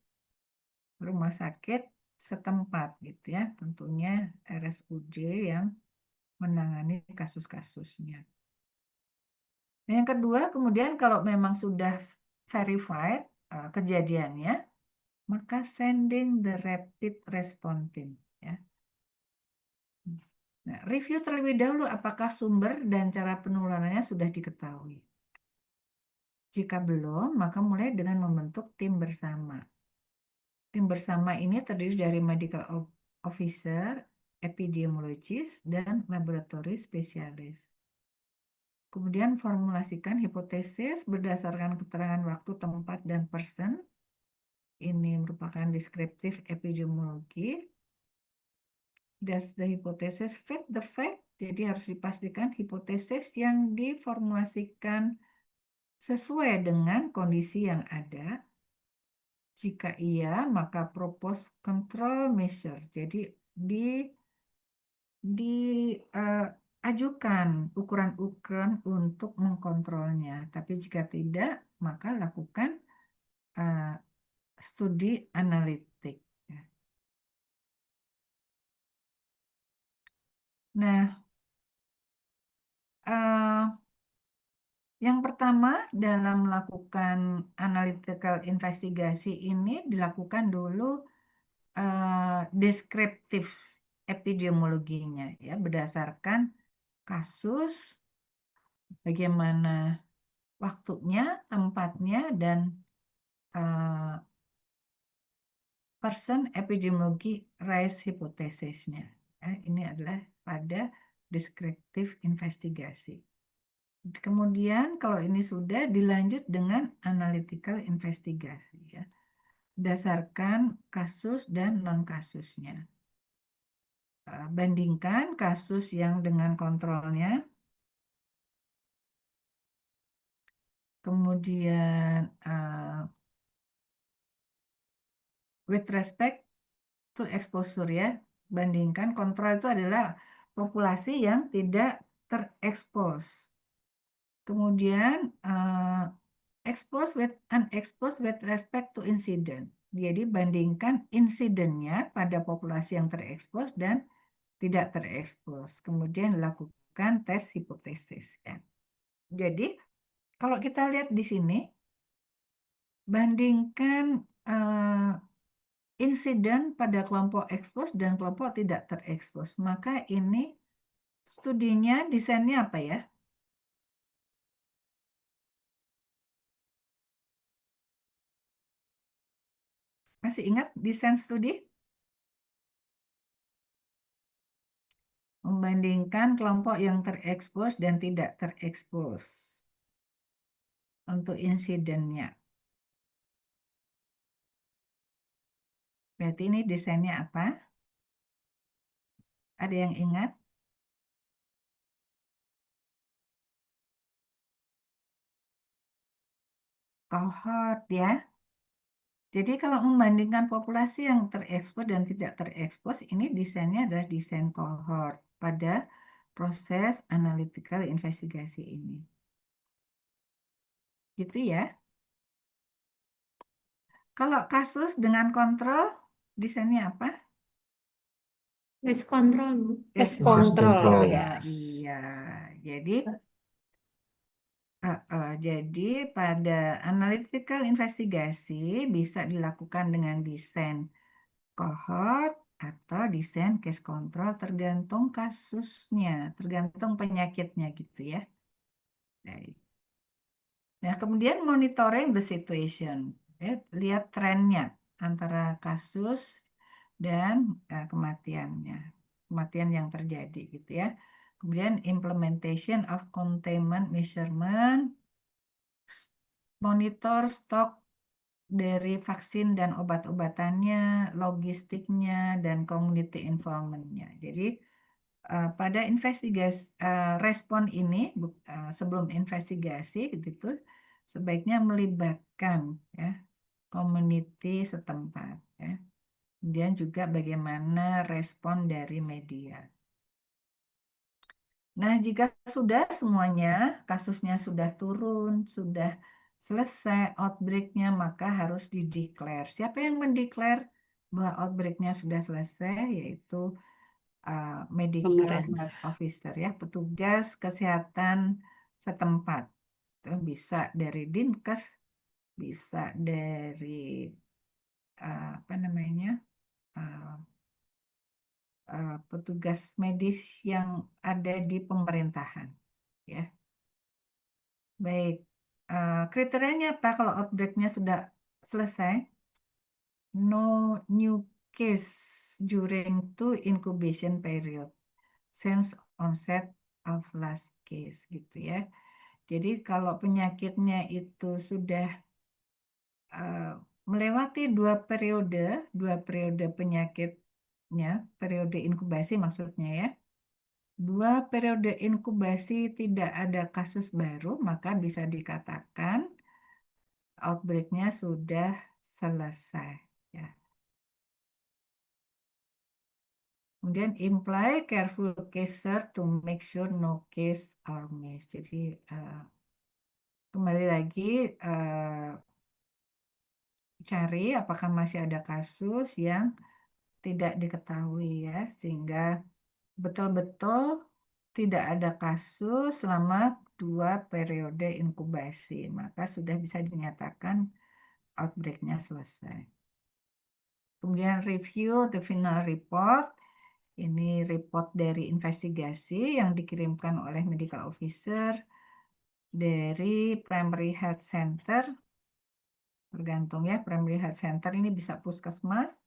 rumah sakit setempat gitu ya, tentunya RSUD yang menangani kasus-kasusnya. Nah, yang kedua, kemudian kalau memang sudah verified kejadiannya, maka sending the rapid response team. Ya. Nah, review terlebih dahulu apakah sumber dan cara penularannya sudah diketahui. Jika belum, maka mulai dengan membentuk tim bersama. Tim bersama ini terdiri dari medical officer, epidemiologis, dan laboratori spesialis. Kemudian formulasikan hipotesis berdasarkan keterangan waktu, tempat, dan person. Ini merupakan deskriptif epidemiologi. Does the hypothesis fit the fact? Jadi harus dipastikan hipotesis yang diformulasikan sesuai dengan kondisi yang ada. Jika iya, maka propose control measure. Jadi diajukan ukuran-ukuran untuk mengkontrolnya. Tapi jika tidak, maka lakukan studi analitik. Nah, yang pertama dalam melakukan analytical investigasi ini dilakukan dulu deskriptif epidemiologinya, ya, berdasarkan kasus, bagaimana waktunya, tempatnya, dan person epidemiologi raise hipotesisnya. Ini adalah pada deskriptif investigasi. Kemudian kalau ini sudah dilanjut dengan analytical investigasi, ya, berdasarkan kasus dan non-kasusnya. Bandingkan kasus yang dengan kontrolnya. Kemudian with respect to exposure, ya, bandingkan kontrol itu adalah populasi yang tidak terekspos. Kemudian expose with unexposed with respect to incident. Jadi bandingkan insidennya pada populasi yang terekspos dan tidak terekspos. Kemudian lakukan tes hipotesis. Ya. Jadi kalau kita lihat di sini, bandingkan insiden pada kelompok ekspos dan kelompok tidak terekspos. Maka ini studinya, desainnya apa ya? Masih ingat desain studi? Membandingkan kelompok yang terekspos dan tidak terekspos untuk insidennya. Berarti ini desainnya apa? Ada yang ingat? Cohort, ya. Jadi kalau membandingkan populasi yang terekspos dan tidak terekspos, ini desainnya adalah desain cohort pada proses analytical investigasi ini. Gitu ya. Kalau kasus dengan kontrol, desainnya apa? Case control, Bu. Case control, ya. Iya, jadi pada analytical investigasi bisa dilakukan dengan desain cohort atau desain case control tergantung kasusnya, tergantung penyakitnya gitu ya. Baik. Nah, kemudian monitoring the situation, ya, lihat trennya antara kasus dan kematian yang terjadi gitu ya. Kemudian implementation of containment measurement, monitor stok dari vaksin dan obat-obatannya, logistiknya, dan community involvement-nya. Jadi pada investigasi respon ini sebelum investigasi gitu sebaiknya melibatkan, ya, community setempat, ya. Kemudian juga bagaimana respon dari media. Nah, jika sudah semuanya, kasusnya sudah turun, sudah selesai outbreak-nya, maka harus dideklar. Siapa yang mendeklar bahwa outbreak-nya sudah selesai? Yaitu medical Pemerintah. health officer ya, petugas kesehatan setempat. Itu bisa dari Dinkes, bisa dari apa namanya petugas medis yang ada di pemerintahan ya. Baik, kriterianya apa kalau outbreak-nya sudah selesai? No new case during 2 incubation period since onset of last case gitu ya. Jadi kalau penyakitnya itu sudah melewati dua periode penyakitnya, periode inkubasi maksudnya ya. 2 periode inkubasi tidak ada kasus baru, maka bisa dikatakan outbreak-nya sudah selesai ya. Kemudian imply careful case search to make sure no case are missed. Jadi kembali lagi cari apakah masih ada kasus yang tidak diketahui ya, sehingga betul-betul tidak ada kasus selama 2 periode inkubasi, maka sudah bisa dinyatakan outbreak-nya selesai. Kemudian review the final report. Ini report dari investigasi yang dikirimkan oleh medical officer dari primary health center. Tergantung ya, primary health center ini bisa puskesmas.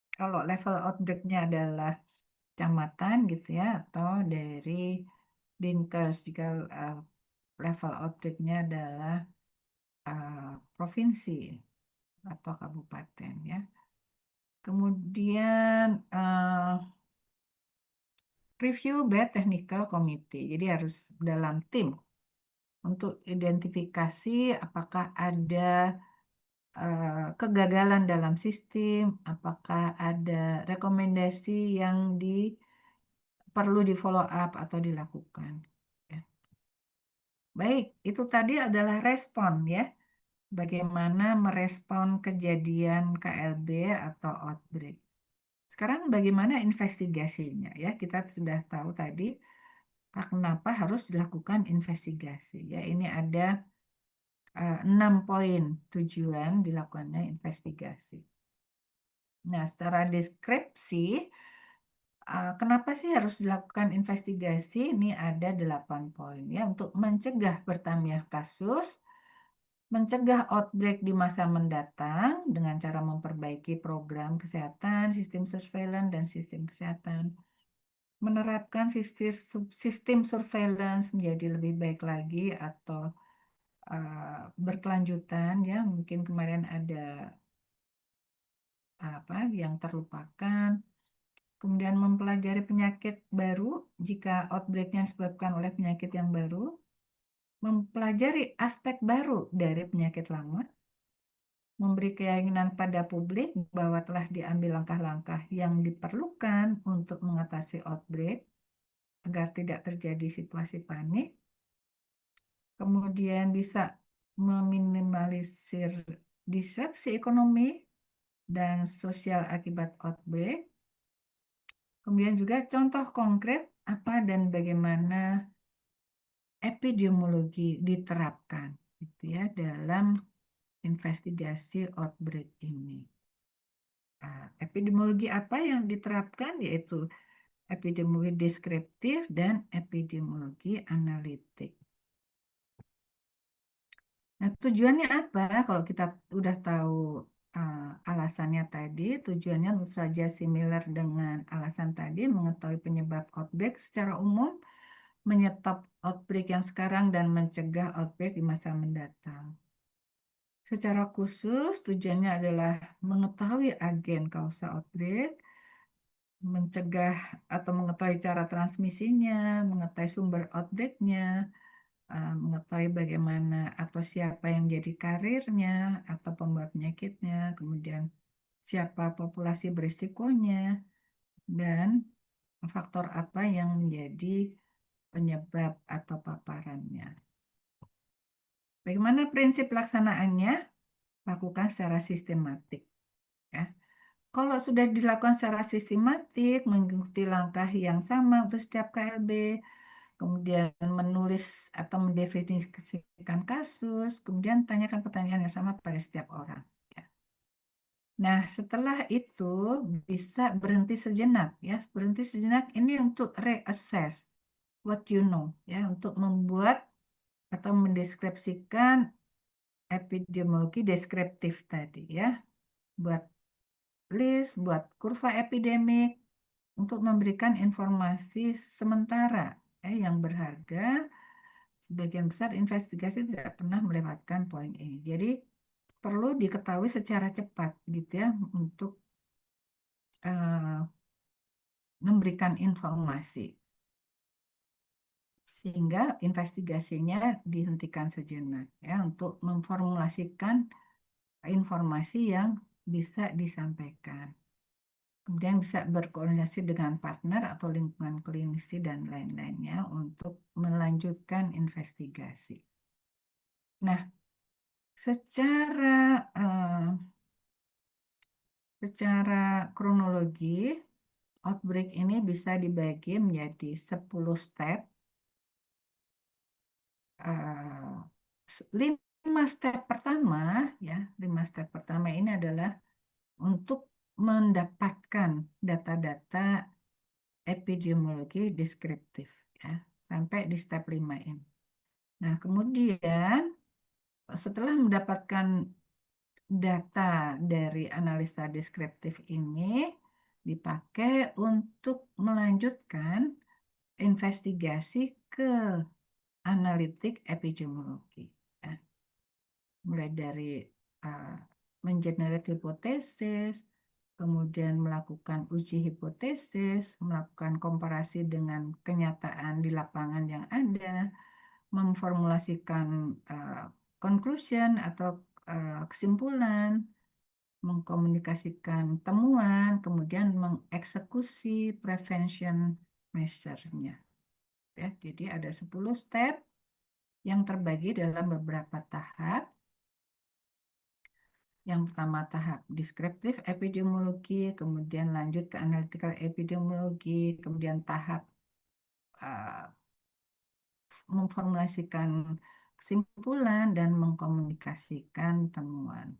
Kalau level outbreak-nya adalah kecamatan gitu ya, atau dari Dinkes jika level outbreak-nya adalah provinsi atau kabupaten ya. Kemudian review by technical committee. Jadi harus dalam tim untuk identifikasi apakah ada kegagalan dalam sistem, apakah ada rekomendasi yang perlu di follow up atau dilakukan. Ya. Baik, itu tadi adalah respon ya. Bagaimana merespon kejadian KLB atau outbreak. Sekarang bagaimana investigasinya ya? Kita sudah tahu tadi kenapa harus dilakukan investigasi ya. Ini ada 6 poin tujuan dilakukannya investigasi. Nah, secara deskripsi, kenapa sih harus dilakukan investigasi? Ini ada 8 poin ya untuk mencegah bertambah kasus, mencegah outbreak di masa mendatang dengan cara memperbaiki program kesehatan, sistem surveillance, dan sistem kesehatan. Menerapkan sistem surveillance menjadi lebih baik lagi atau berkelanjutan ya. Mungkin kemarin ada apa yang terlupakan. Kemudian mempelajari penyakit baru jika outbreak-nya disebabkan oleh penyakit yang baru. Mempelajari aspek baru dari penyakit lama. Memberi keyakinan pada publik bahwa telah diambil langkah-langkah yang diperlukan untuk mengatasi outbreak agar tidak terjadi situasi panik. Kemudian bisa meminimalisir disrupsi ekonomi dan sosial akibat outbreak. Kemudian juga contoh konkret apa dan bagaimana epidemiologi diterapkan gitu ya dalam investigasi outbreak ini. Epidemiologi apa yang diterapkan yaitu epidemiologi deskriptif dan epidemiologi analitik. Nah, tujuannya apa? Kalau kita udah tahu alasannya tadi, tujuannya tentu saja similar dengan alasan tadi, mengetahui penyebab outbreak secara umum, menyetop outbreak yang sekarang, dan mencegah outbreak di masa mendatang. Secara khusus, tujuannya adalah mengetahui agen kausa outbreak, mencegah atau mengetahui cara transmisinya, mengetahui sumber outbreak-nya, mengetahui bagaimana atau siapa yang jadi karirnya atau pembawa penyakitnya, kemudian siapa populasi berisikonya, dan faktor apa yang menjadi penyebab atau paparannya. Bagaimana prinsip pelaksanaannya? Lakukan secara sistematik. Ya. kalau sudah dilakukan secara sistematik, mengikuti langkah yang sama untuk setiap KLB, kemudian menulis atau mendefinisikan kasus, kemudian tanyakan pertanyaan yang sama pada setiap orang. Ya. Nah, setelah itu bisa berhenti sejenak, ya. Berhenti sejenak ini untuk reassess what you know, ya, untuk membuat atau mendeskripsikan epidemiologi deskriptif tadi, ya. Buat list, buat kurva epidemik, untuk memberikan informasi sementara yang berharga. Sebagian besar investigasi tidak pernah melewatkan poin ini. Jadi perlu diketahui secara cepat gitu ya untuk memberikan informasi sehingga investigasinya dihentikan sejenak ya untuk memformulasikan informasi yang bisa disampaikan. Kemudian bisa berkoordinasi dengan partner atau lingkungan klinisi dan lain-lainnya untuk melanjutkan investigasi. Nah, secara kronologi, outbreak ini bisa dibagi menjadi 10 step. 5 step pertama, ya, 5 step pertama ini adalah untuk mendapatkan data-data epidemiologi deskriptif, ya, sampai di step 5 ini. Nah, kemudian setelah mendapatkan data dari analisa deskriptif ini dipakai untuk melanjutkan investigasi ke analitik epidemiologi. Ya. Mulai dari mengenerate hipotesis, kemudian melakukan uji hipotesis, melakukan komparasi dengan kenyataan di lapangan yang ada, memformulasikan conclusion atau kesimpulan, mengkomunikasikan temuan, kemudian mengeksekusi prevention measure-nya. Ya, jadi ada 10 step yang terbagi dalam beberapa tahap. Yang pertama tahap deskriptif epidemiologi, kemudian lanjut ke analytical epidemiologi, kemudian tahap memformulasikan kesimpulan dan mengkomunikasikan temuan.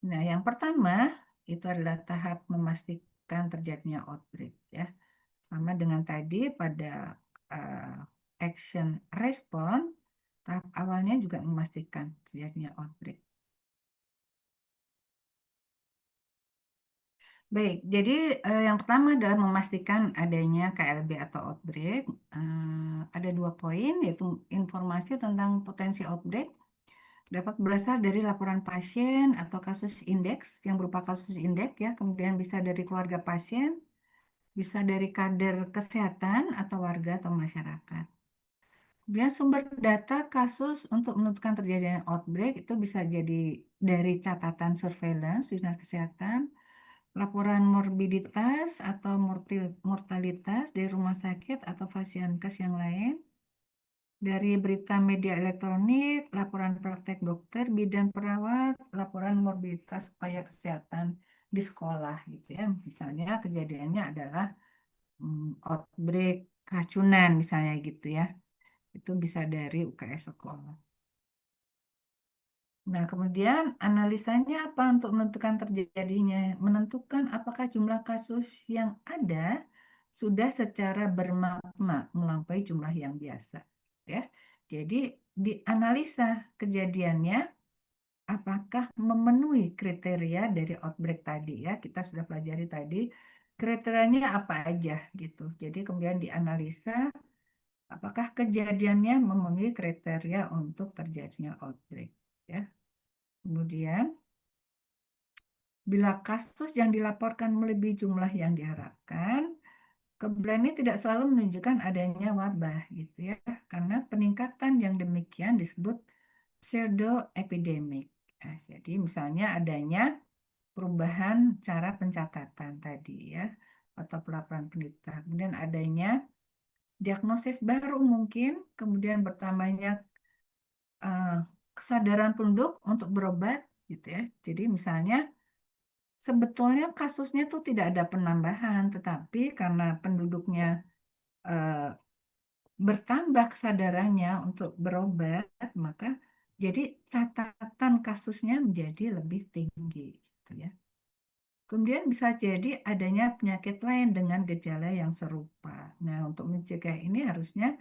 Nah, yang pertama itu adalah tahap memastikan terjadinya outbreak, ya. Sama dengan tadi pada action response, tahap awalnya juga memastikan terjadinya outbreak. Baik, jadi yang pertama adalah memastikan adanya KLB atau outbreak. Ada 2 poin, yaitu informasi tentang potensi outbreak dapat berasal dari laporan pasien atau kasus indeks yang berupa kasus indeks ya, kemudian bisa dari keluarga pasien, bisa dari kader kesehatan atau warga atau masyarakat. Kemudian sumber data kasus untuk menentukan terjadinya outbreak itu bisa jadi dari catatan surveillance dinas kesehatan, laporan morbiditas atau mortalitas dari rumah sakit atau fasienkes yang lain, dari berita media elektronik, laporan praktek dokter, bidan perawat, laporan morbiditas upaya kesehatan di sekolah gitu ya. Misalnya kejadiannya adalah outbreak racunan misalnya gitu ya. Itu bisa dari UKS sekolah. Nah, kemudian analisanya apa untuk menentukan apakah jumlah kasus yang ada sudah secara bermakna melampaui jumlah yang biasa, ya. Jadi dianalisa kejadiannya apakah memenuhi kriteria dari outbreak tadi ya. Kita sudah pelajari tadi kriterianya apa aja gitu. Jadi kemudian dianalisa apakah kejadiannya memenuhi kriteria untuk terjadinya outbreak, ya. Kemudian, bila kasus yang dilaporkan melebihi jumlah yang diharapkan, kebetulan ini tidak selalu menunjukkan adanya wabah, gitu ya, karena peningkatan yang demikian disebut pseudoepidemik. Nah, jadi misalnya adanya perubahan cara pencatatan tadi ya, atau pelaporan penderita. Kemudian adanya diagnosis baru mungkin, kemudian bertambahnya kesadaran penduduk untuk berobat, gitu ya. Jadi misalnya sebetulnya kasusnya tuh tidak ada penambahan, tetapi karena penduduknya eh, bertambah kesadarannya untuk berobat, maka jadi catatan kasusnya menjadi lebih tinggi, gitu ya. Kemudian bisa jadi adanya penyakit lain dengan gejala yang serupa. Nah, untuk mencegah ini harusnya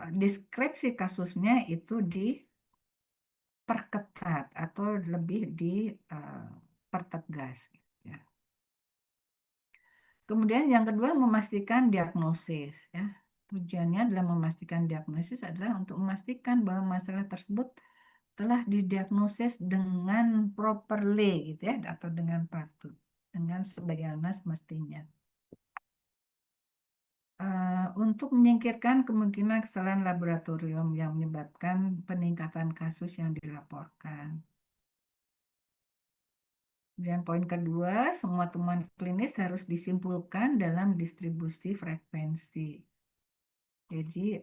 deskripsi kasusnya itu diperketat atau lebih dipertegas, ya. Kemudian yang kedua memastikan diagnosis, ya. Tujuannya adalah memastikan diagnosis adalah untuk memastikan bahwa masalah tersebut telah didiagnosis dengan properly, gitu ya, atau dengan patut, dengan sebagaimana semestinya. Untuk menyingkirkan kemungkinan kesalahan laboratorium yang menyebabkan peningkatan kasus yang dilaporkan. Dan poin kedua, semua temuan klinis harus disimpulkan dalam distribusi frekuensi. Jadi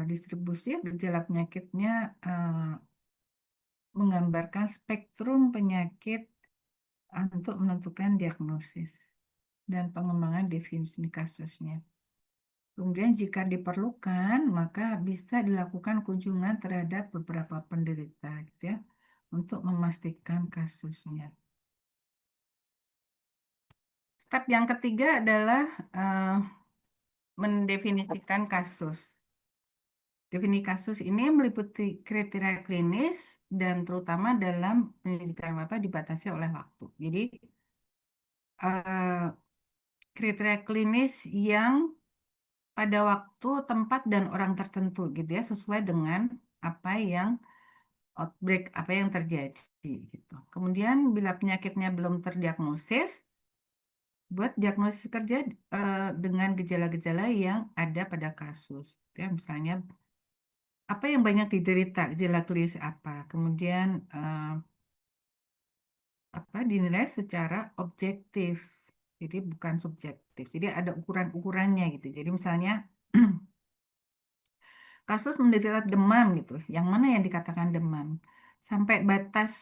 distribusi gejala penyakitnya menggambarkan spektrum penyakit untuk menentukan diagnosis dan pengembangan definisi kasusnya. Kemudian jika diperlukan, maka bisa dilakukan kunjungan terhadap beberapa penderita, gitu ya, untuk memastikan kasusnya. Step yang ketiga adalah mendefinisikan kasus. Definisi kasus ini meliputi kriteria klinis dan terutama dalam penyelidikan apa dibatasi oleh waktu. Jadi kriteria klinis yang pada waktu, tempat, dan orang tertentu gitu ya, sesuai dengan apa yang outbreak, apa yang terjadi gitu. Kemudian bila penyakitnya belum terdiagnosis, buat diagnosis kerja dengan gejala-gejala yang ada pada kasus. Ya, misalnya apa yang banyak diderita, gejala klinis apa. Kemudian apa dinilai secara objektif. Jadi bukan subjektif. Jadi ada ukuran-ukurannya gitu. Jadi misalnya kasus menderita demam gitu. Yang mana yang dikatakan demam? Sampai batas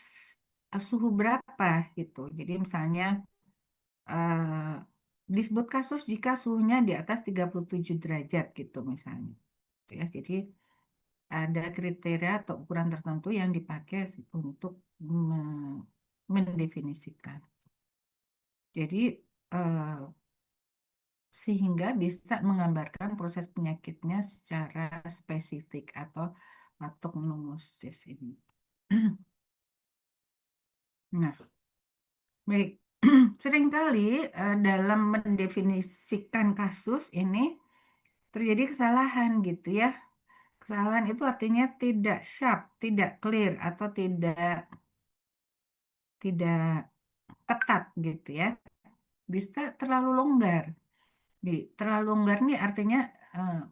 suhu berapa gitu. Jadi misalnya eh, disebut kasus jika suhunya di atas 37 derajat gitu misalnya. Gitu ya. Jadi ada kriteria atau ukuran tertentu yang dipakai untuk mendefinisikan. Jadi eh, sehingga bisa menggambarkan proses penyakitnya secara spesifik atau patognomosis ini. Nah, baik. Seringkali dalam mendefinisikan kasus ini terjadi kesalahan gitu ya. Kesalahan itu artinya tidak sharp, tidak clear, atau tidak ketat gitu ya. Bisa terlalu longgar. Terlalu longgar nih artinya eh,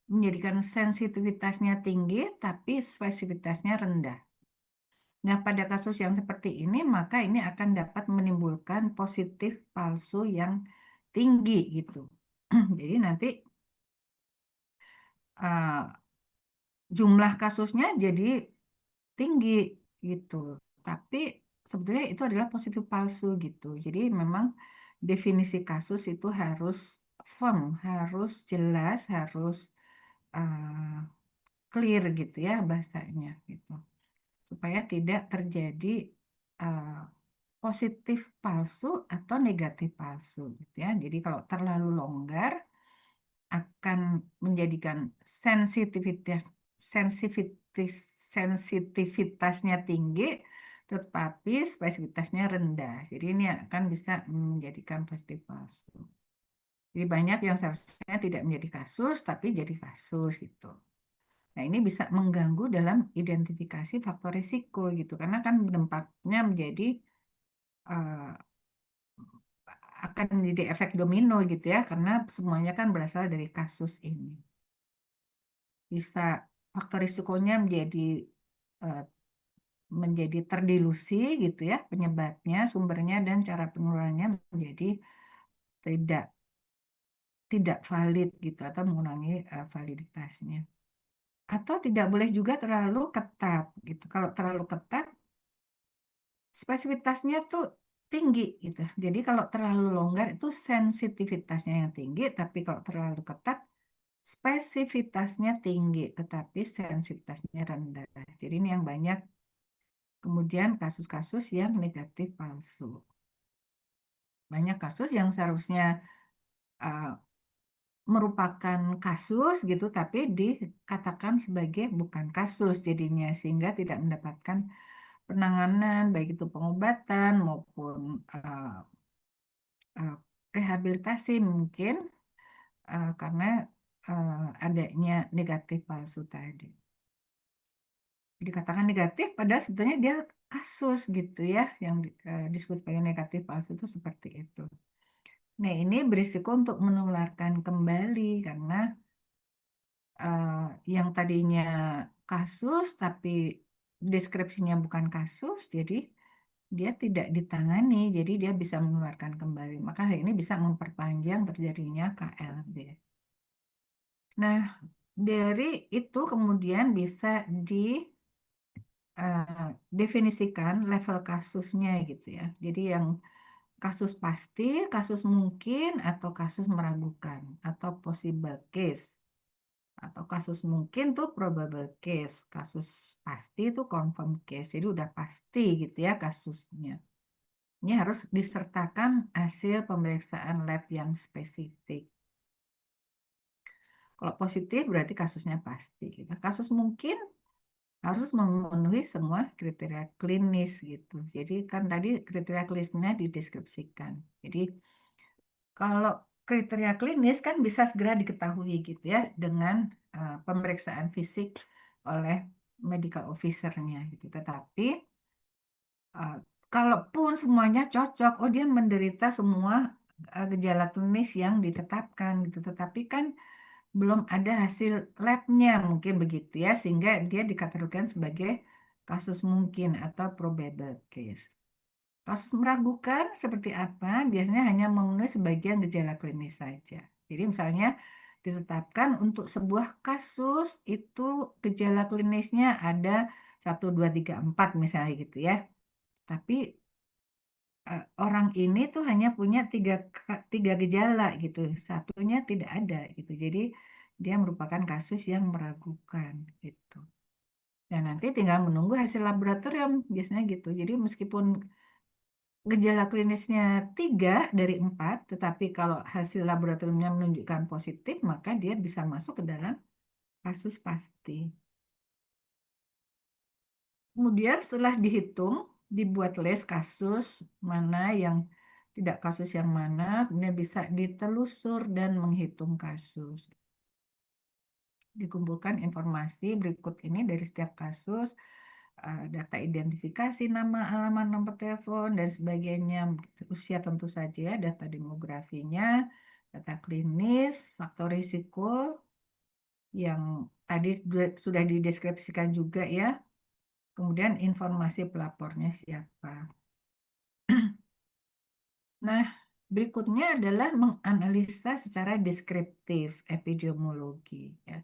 menjadikan sensitivitasnya tinggi tapi spesifitasnya rendah. Nah, pada kasus yang seperti ini, maka ini akan dapat menimbulkan positif palsu yang tinggi gitu. Jadi nanti jumlah kasusnya jadi tinggi gitu. Tapi sebetulnya itu adalah positif palsu gitu. Jadi memang definisi kasus itu harus firm, harus jelas, harus uh, clear gitu ya bahasanya gitu. Supaya tidak terjadi uh, positif palsu atau negatif palsu gitu ya. Jadi kalau terlalu longgar akan menjadikan sensitivitas sensitivitas sensitivitasnya tinggi tetapi spesifitasnya rendah. Jadi ini akan bisa menjadikan positif palsu. Jadi banyak yang seharusnya tidak menjadi kasus tapi jadi kasus gitu. Nah, ini bisa mengganggu dalam identifikasi faktor risiko gitu karena kan dampaknya menjadi uh, akan menjadi efek domino gitu ya karena semuanya kan berasal dari kasus ini. Bisa faktor risikonya eh, menjadi terdilusi gitu ya penyebabnya, sumbernya dan cara penularannya menjadi tidak tidak valid gitu atau mengurangi validitasnya. Atau tidak boleh juga terlalu ketat gitu. Kalau terlalu ketat spesifitasnya tuh tinggi gitu. Jadi kalau terlalu longgar itu sensitivitasnya yang tinggi, tapi kalau terlalu ketat spesifitasnya tinggi, tetapi sensitivitasnya rendah. Jadi ini yang banyak kemudian kasus-kasus yang negatif palsu. Banyak kasus yang seharusnya uh, merupakan kasus gitu, tapi dikatakan sebagai bukan kasus jadinya, sehingga tidak mendapatkan penanganan, baik itu pengobatan maupun uh, rehabilitasi mungkin karena adanya negatif palsu tadi. Dikatakan negatif, padahal sebetulnya dia kasus gitu ya, yang disebut sebagai negatif palsu itu seperti itu. Nah, ini berisiko untuk menularkan kembali karena yang tadinya kasus tapi deskripsinya bukan kasus, jadi dia tidak ditangani, jadi dia bisa menularkan kembali. Maka hal ini bisa memperpanjang terjadinya KLB. Nah, dari itu kemudian bisa didefinisikan level kasusnya gitu ya. Jadi yang kasus pasti, kasus mungkin, atau kasus meragukan, atau possible case. Atau kasus mungkin tuh probable case, kasus pasti itu confirm case, jadi udah pasti gitu ya kasusnya. Ini harus disertakan hasil pemeriksaan lab yang spesifik. Kalau positif berarti kasusnya pasti gitu. Kasus mungkin harus memenuhi semua kriteria klinis gitu. Jadi kan tadi kriteria klinisnya dideskripsikan. Jadi kalau kriteria klinis kan bisa segera diketahui gitu ya dengan pemeriksaan fisik oleh medical officer-nya gitu. Tetapi uh, kalaupun semuanya cocok, oh dia menderita semua gejala klinis yang ditetapkan gitu. Tetapi kan belum ada hasil labnya mungkin begitu ya, sehingga dia dikategorikan sebagai kasus mungkin atau probable case. Kasus meragukan seperti apa? Biasanya hanya memenuhi sebagian gejala klinis saja. Jadi misalnya ditetapkan untuk sebuah kasus itu gejala klinisnya ada 1, 2, 3, 4 misalnya gitu ya. Tapi orang ini tuh hanya punya tiga gejala gitu. Satunya tidak ada gitu. Jadi dia merupakan kasus yang meragukan gitu. Dan nanti tinggal menunggu hasil laboratorium biasanya gitu. Jadi meskipun gejala klinisnya 3 dari 4, tetapi kalau hasil laboratoriumnya menunjukkan positif, maka dia bisa masuk ke dalam kasus pasti. Kemudian setelah dihitung, dibuat list kasus mana yang tidak kasus yang mana, kemudian bisa ditelusur dan menghitung kasus. Dikumpulkan informasi berikut ini dari setiap kasus, data identifikasi, nama, alamat, nomor telepon, dan sebagainya. Usia tentu saja, data demografinya, data klinis, faktor risiko yang tadi sudah dideskripsikan juga ya. Kemudian informasi pelapornya siapa. Nah, berikutnya adalah menganalisa secara deskriptif epidemiologi. Ya.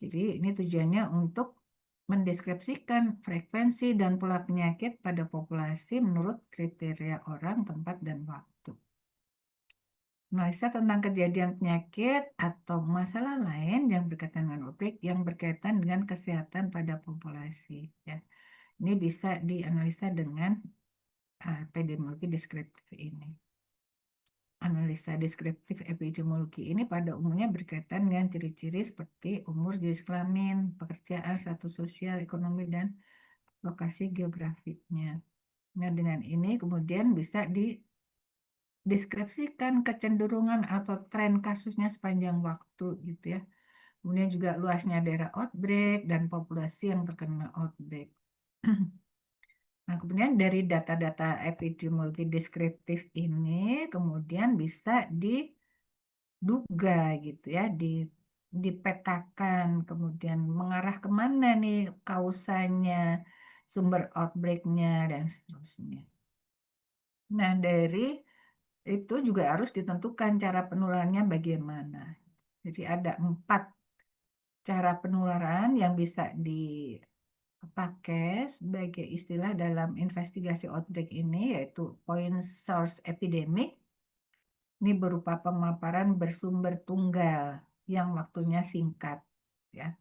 Jadi ini tujuannya untuk mendeskripsikan frekuensi dan pola penyakit pada populasi menurut kriteria orang, tempat, dan waktu. Analisa tentang kejadian penyakit atau masalah lain yang berkaitan dengan outbreak yang berkaitan dengan kesehatan pada populasi. Ya. Ini bisa dianalisa dengan epidemiologi deskriptif ini. Analisa deskriptif epidemiologi ini pada umumnya berkaitan dengan ciri-ciri seperti umur, jenis kelamin, pekerjaan, status sosial, ekonomi, dan lokasi geografiknya. Nah, dengan ini kemudian bisa dideskripsikan kecenderungan atau tren kasusnya sepanjang waktu gitu ya. Kemudian juga luasnya daerah outbreak dan populasi yang terkena outbreak. Nah, kemudian dari data-data epidemiologi deskriptif ini kemudian bisa diduga gitu ya, dipetakan, kemudian mengarah kemana nih kausanya, sumber outbreaknya, dan seterusnya. Nah, dari itu juga harus ditentukan cara penularannya bagaimana. Jadi ada 4 cara penularan yang bisa pakai sebagai istilah dalam investigasi outbreak ini, yaitu point source epidemic. Ini berupa pemaparan bersumber tunggal yang waktunya singkat, ya.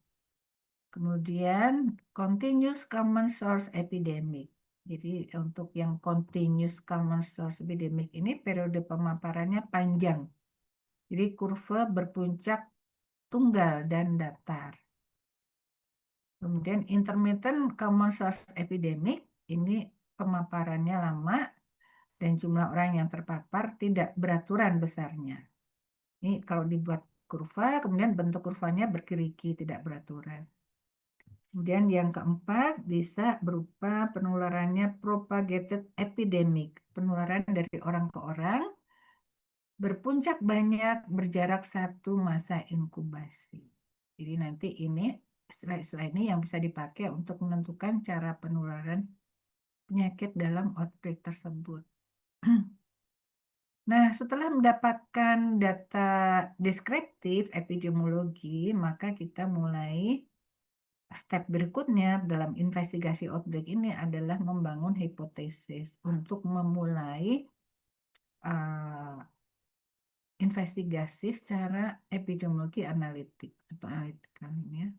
Kemudian continuous common source epidemic. Jadi untuk yang continuous common source epidemic ini periode pemaparannya panjang. Jadi kurva berpuncak tunggal dan datar. Kemudian intermittent common source epidemic ini pemaparannya lama dan jumlah orang yang terpapar tidak beraturan besarnya. Ini kalau dibuat kurva, kemudian bentuk kurvanya bergerigi, tidak beraturan. Kemudian yang keempat bisa berupa penularannya propagated epidemic, penularan dari orang ke orang, berpuncak banyak, berjarak satu masa inkubasi. Jadi nanti ini istilah-istilah ini yang bisa dipakai untuk menentukan cara penularan penyakit dalam outbreak tersebut. Nah, setelah mendapatkan data deskriptif epidemiologi, maka kita mulai step berikutnya dalam investigasi outbreak ini adalah membangun hipotesis untuk memulai investigasi secara epidemiologi analitik atau analitikal ya.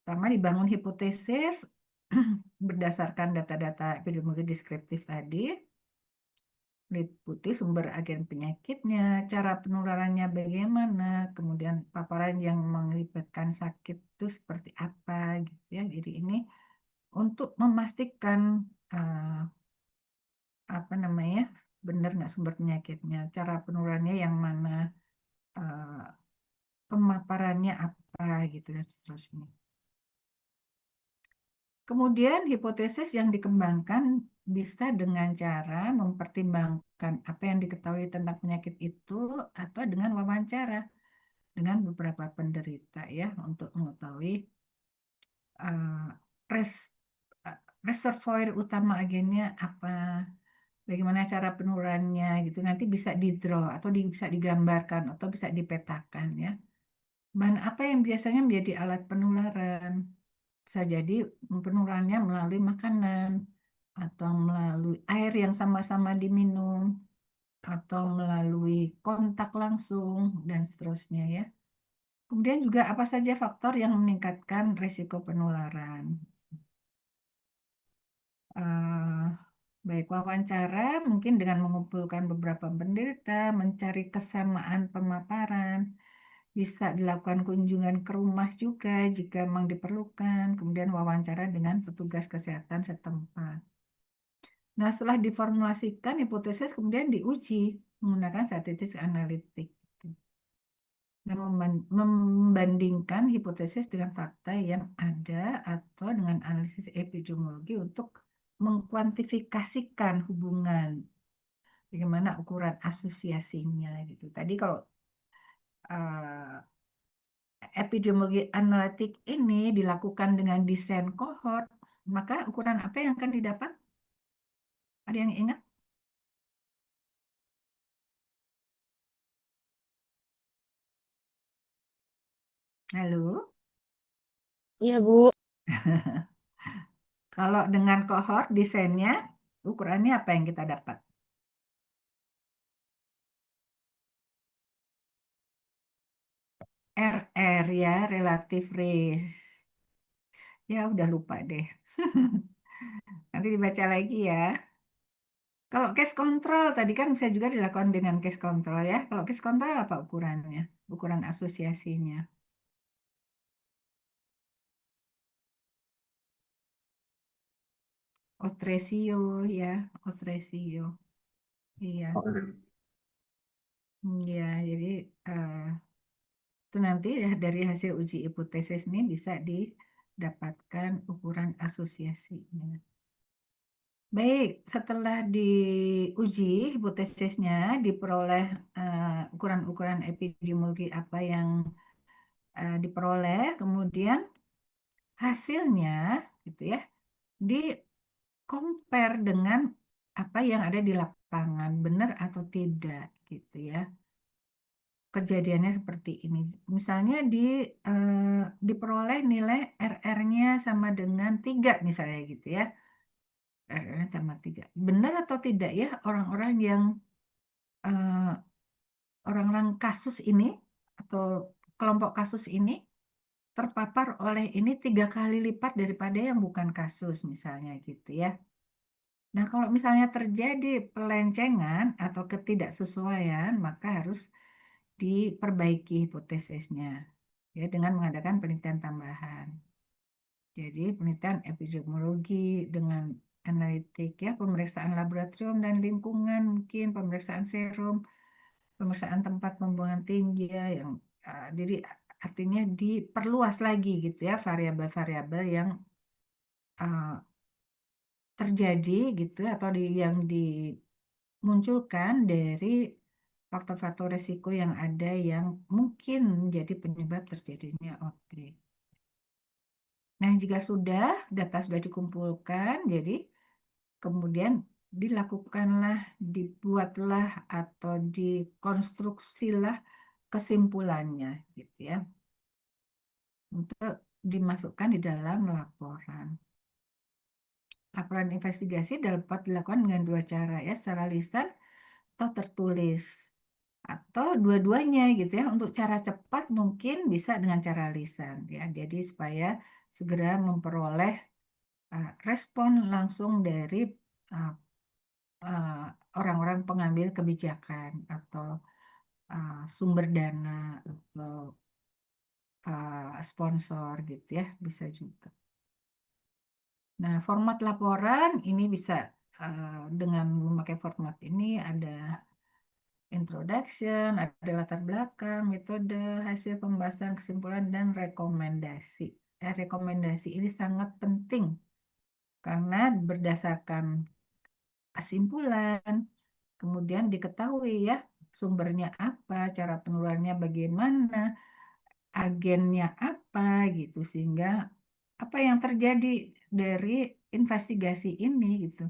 Pertama dibangun hipotesis berdasarkan data-data epidemiologi deskriptif tadi, meliputi sumber agen penyakitnya, cara penularannya bagaimana, kemudian paparan yang melibatkan sakit itu seperti apa gitu ya. Jadi ini untuk memastikan apa namanya benar nggak sumber penyakitnya, cara penularannya yang mana, pemaparannya apa gitu dan seterusnya. Kemudian hipotesis yang dikembangkan bisa dengan cara mempertimbangkan apa yang diketahui tentang penyakit itu atau dengan wawancara dengan beberapa penderita ya untuk mengetahui res, reservoir utama agennya apa, bagaimana cara penularannya gitu. Nanti bisa di-draw atau bisa digambarkan atau bisa dipetakan ya. Bahan apa yang biasanya menjadi alat penularan? Bisa jadi penularannya melalui makanan, atau melalui air yang sama-sama diminum, atau melalui kontak langsung, dan seterusnya ya. Kemudian juga apa saja faktor yang meningkatkan risiko penularan. Baik wawancara, mungkin dengan mengumpulkan beberapa penderita, mencari kesamaan pemaparan, bisa dilakukan kunjungan ke rumah juga jika memang diperlukan, kemudian wawancara dengan petugas kesehatan setempat. Nah, setelah diformulasikan hipotesis kemudian diuji menggunakan statistik analitik. Dan membandingkan hipotesis dengan fakta yang ada atau dengan analisis epidemiologi untuk mengkuantifikasikan hubungan, bagaimana ukuran asosiasinya gitu. Tadi kalau epidemiologi analitik ini dilakukan dengan desain kohort, maka ukuran apa yang akan didapat? Ada yang ingat? Halo? Iya, Bu. Kalau dengan kohort desainnya, ukurannya apa yang kita dapat? RR ya, relative risk. Ya udah lupa deh. Nanti dibaca lagi ya. Kalau case control tadi kan bisa juga dilakukan dengan case control ya. Kalau case control apa ukurannya? Ukuran asosiasinya. Odds ratio ya, odds ratio. Iya. Ya, jadi itu nanti ya dari hasil uji hipotesis ini bisa didapatkan ukuran asosiasinya. Baik, setelah diuji hipotesisnya, diperoleh ukuran-ukuran epidemiologi apa yang diperoleh, kemudian hasilnya gitu ya, di compare dengan apa yang ada di lapangan, benar atau tidak gitu ya. kejadiannya seperti ini. Misalnya diperoleh nilai RR-nya sama dengan 3 misalnya gitu ya. RR-nya sama 3. Benar atau tidak ya orang-orang yang eh, orang-orang kasus ini atau kelompok kasus ini terpapar oleh ini 3 kali lipat daripada yang bukan kasus misalnya gitu ya. Nah, kalau misalnya terjadi pelencengan atau ketidaksesuaian, maka harus diperbaiki hipotesisnya ya dengan mengadakan penelitian tambahan. Jadi penelitian epidemiologi dengan analitik ya, pemeriksaan laboratorium dan lingkungan, mungkin pemeriksaan serum, pemeriksaan tempat pembuangan tinggi ya, yang jadi artinya diperluas lagi gitu ya variabel-variabel yang uh, terjadi gitu atau yang dimunculkan dari faktor-faktor resiko yang ada yang mungkin menjadi penyebab terjadinya outbreak. Nah, jika data sudah dikumpulkan, jadi kemudian dibuatlah atau dikonstruksilah kesimpulannya, gitu ya, untuk dimasukkan di dalam laporan. Laporan investigasi dapat dilakukan dengan 2 cara ya, secara lisan atau tertulis atau dua-duanya gitu ya. Untuk cara cepat mungkin bisa dengan cara lisan ya. Jadi supaya segera memperoleh respon langsung dari uh, uh, orang-orang pengambil kebijakan atau sumber dana atau sponsor gitu ya, bisa juga. Nah, format laporan ini bisa dengan memakai format ini ada introduction, ada latar belakang, metode, hasil pembahasan, kesimpulan, dan rekomendasi. Rekomendasi ini sangat penting karena berdasarkan kesimpulan, kemudian diketahui ya sumbernya apa, cara penularannya bagaimana, agennya apa gitu, sehingga apa yang terjadi dari investigasi ini gitu.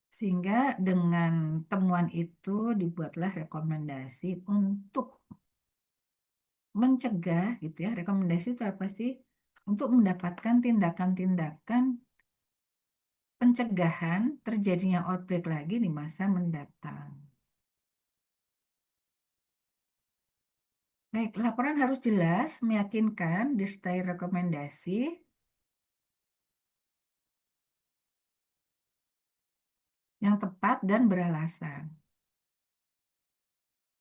Sehingga dengan temuan itu dibuatlah rekomendasi untuk mencegah gitu ya. Rekomendasi itu apa sih? Untuk mendapatkan tindakan-tindakan pencegahan terjadinya outbreak lagi di masa mendatang. Baik, laporan harus jelas, meyakinkan, disertai rekomendasi, yang tepat dan beralasan.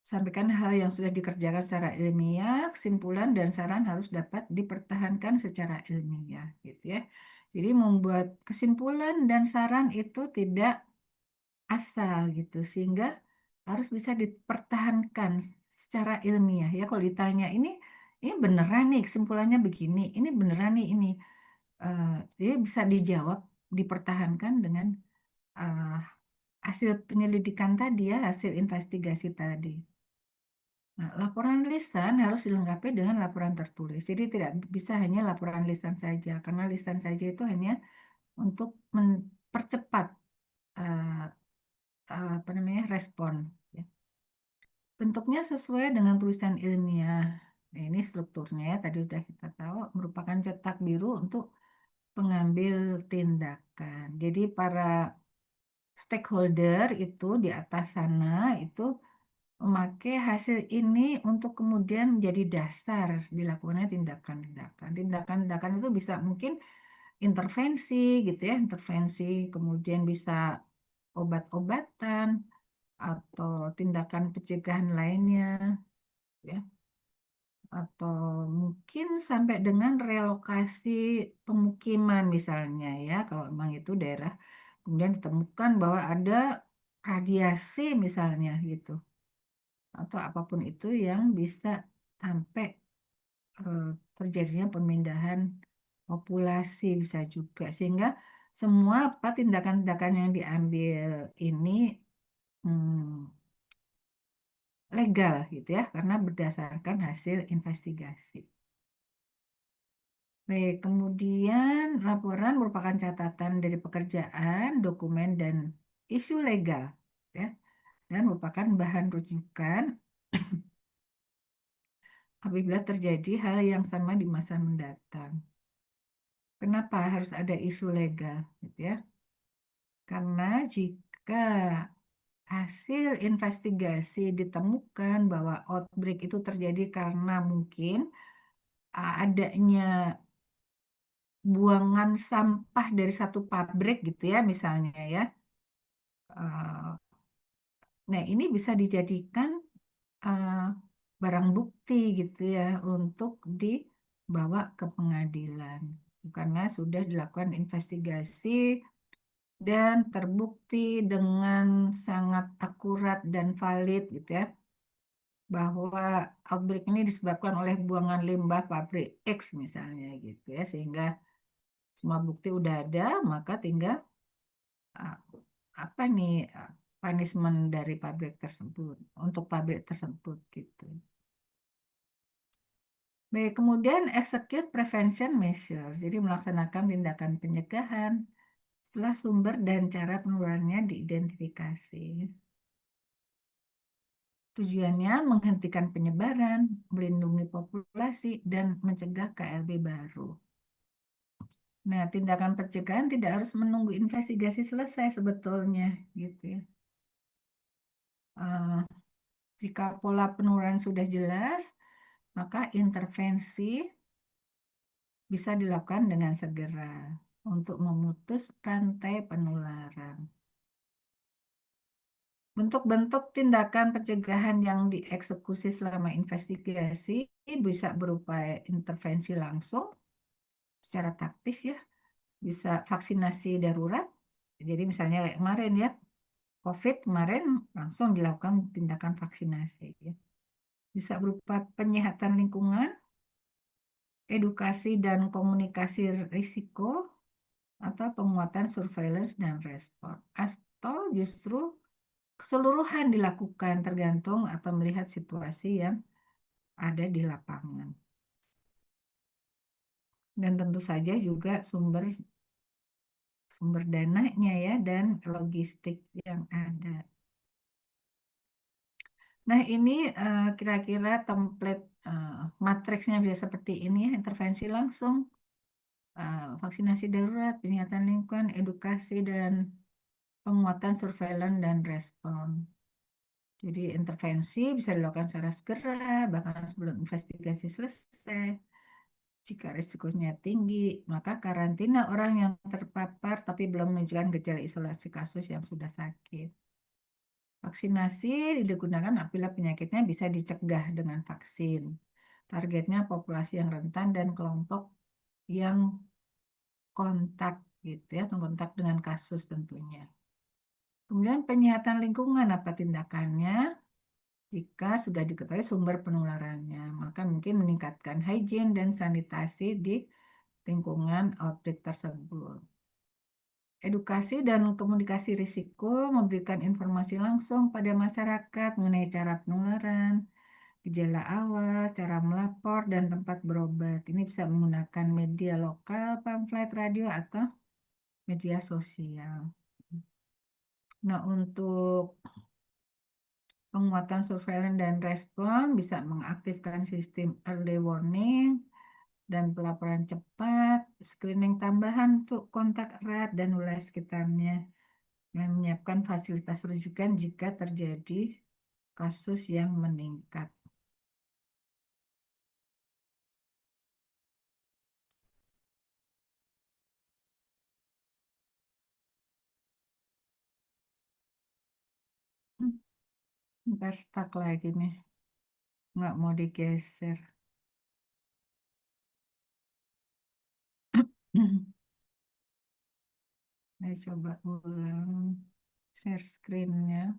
Sampaikan hal yang sudah dikerjakan secara ilmiah, kesimpulan dan saran harus dapat dipertahankan secara ilmiah, gitu ya. Jadi membuat kesimpulan dan saran itu tidak asal gitu, sehingga harus bisa dipertahankan secara ilmiah ya. Kalau ditanya ini beneran nih kesimpulannya begini, ini beneran nih ini, jadi bisa dijawab, dipertahankan dengan uh, hasil penyelidikan tadi ya, hasil investigasi tadi. Nah, laporan lisan harus dilengkapi dengan laporan tertulis. Jadi tidak bisa hanya laporan lisan saja, karena lisan saja itu hanya untuk mempercepat uh, apa namanya respon. Ya. Bentuknya sesuai dengan tulisan ilmiah. Nah, ini strukturnya ya, tadi sudah kita tahu merupakan cetak biru untuk pengambil tindakan. Jadi para stakeholder itu di atas sana itu memakai hasil ini untuk kemudian menjadi dasar dilakukannya tindakan-tindakan. Tindakan-tindakan itu bisa mungkin intervensi gitu ya, intervensi, kemudian bisa obat-obatan atau tindakan pencegahan lainnya ya, atau mungkin sampai dengan relokasi pemukiman misalnya ya, kalau memang itu daerah kemudian ditemukan bahwa ada radiasi misalnya gitu, atau apapun itu yang bisa sampai eh, terjadinya pemindahan populasi bisa juga, sehingga semua apa tindakan-tindakan yang diambil ini hmm, legal gitu ya, karena berdasarkan hasil investigasi. Baik, kemudian laporan merupakan catatan dari pekerjaan, dokumen, dan isu legal, ya, dan merupakan bahan rujukan apabila terjadi hal yang sama di masa mendatang. Kenapa harus ada isu legal, gitu ya? Karena jika hasil investigasi ditemukan bahwa outbreak itu terjadi karena mungkin adanya buangan sampah dari satu pabrik gitu ya misalnya ya. Uh, Nah, ini bisa dijadikan uh, barang bukti gitu ya untuk dibawa ke pengadilan. Karena sudah dilakukan investigasi dan terbukti dengan sangat akurat dan valid gitu ya bahwa outbreak ini disebabkan oleh buangan limbah pabrik X misalnya gitu ya sehingga semua bukti udah ada maka tinggal uh, apa nih punishment dari pabrik tersebut untuk pabrik tersebut gitu. Baik, kemudian execute prevention measure, jadi melaksanakan tindakan pencegahan setelah sumber dan cara penularannya diidentifikasi. Tujuannya menghentikan penyebaran, melindungi populasi, dan mencegah KLB baru. Nah, tindakan pencegahan tidak harus menunggu investigasi selesai sebetulnya, gitu ya. Jika pola penularan sudah jelas, maka intervensi bisa dilakukan dengan segera untuk memutus rantai penularan. Bentuk-bentuk tindakan pencegahan yang dieksekusi selama investigasi bisa berupa intervensi langsung secara taktis ya, bisa vaksinasi darurat. Jadi misalnya kayak kemarin ya, COVID kemarin langsung dilakukan tindakan vaksinasi ya. Bisa berupa penyihatan lingkungan, edukasi dan komunikasi risiko, atau penguatan surveillance dan respon. Atau justru keseluruhan dilakukan tergantung atau melihat situasi yang ada di lapangan. Dan tentu saja juga sumber dananya ya dan logistik yang ada. Nah, ini kira-kira template matriksnya bisa seperti ini ya, intervensi langsung, vaksinasi darurat, penyihatan lingkungan, edukasi dan penguatan surveillance dan respon. Jadi intervensi bisa dilakukan secara segera, bahkan sebelum investigasi selesai. Jika risikonya tinggi, maka karantina orang yang terpapar tapi belum menunjukkan gejala isolasi kasus yang sudah sakit. Vaksinasi digunakan apabila penyakitnya bisa dicegah dengan vaksin. Targetnya populasi yang rentan dan kelompok yang kontak gitu ya, kontak dengan kasus tentunya. Kemudian penyihatan lingkungan apa tindakannya? Jika sudah diketahui sumber penularannya, maka mungkin meningkatkan hygiene dan sanitasi di lingkungan outbreak tersebut. Edukasi dan komunikasi risiko memberikan informasi langsung pada masyarakat mengenai cara penularan, gejala awal, cara melapor, dan tempat berobat. Ini bisa menggunakan media lokal, pamflet, radio, atau media sosial. Nah, untuk penguatan surveillance dan respon bisa mengaktifkan sistem early warning dan pelaporan cepat, screening tambahan untuk kontak erat dan wilayah sekitarnya, dan menyiapkan fasilitas rujukan jika terjadi kasus yang meningkat. Ntar stuck lagi nih, nggak mau digeser. Saya coba ulang share screen-nya.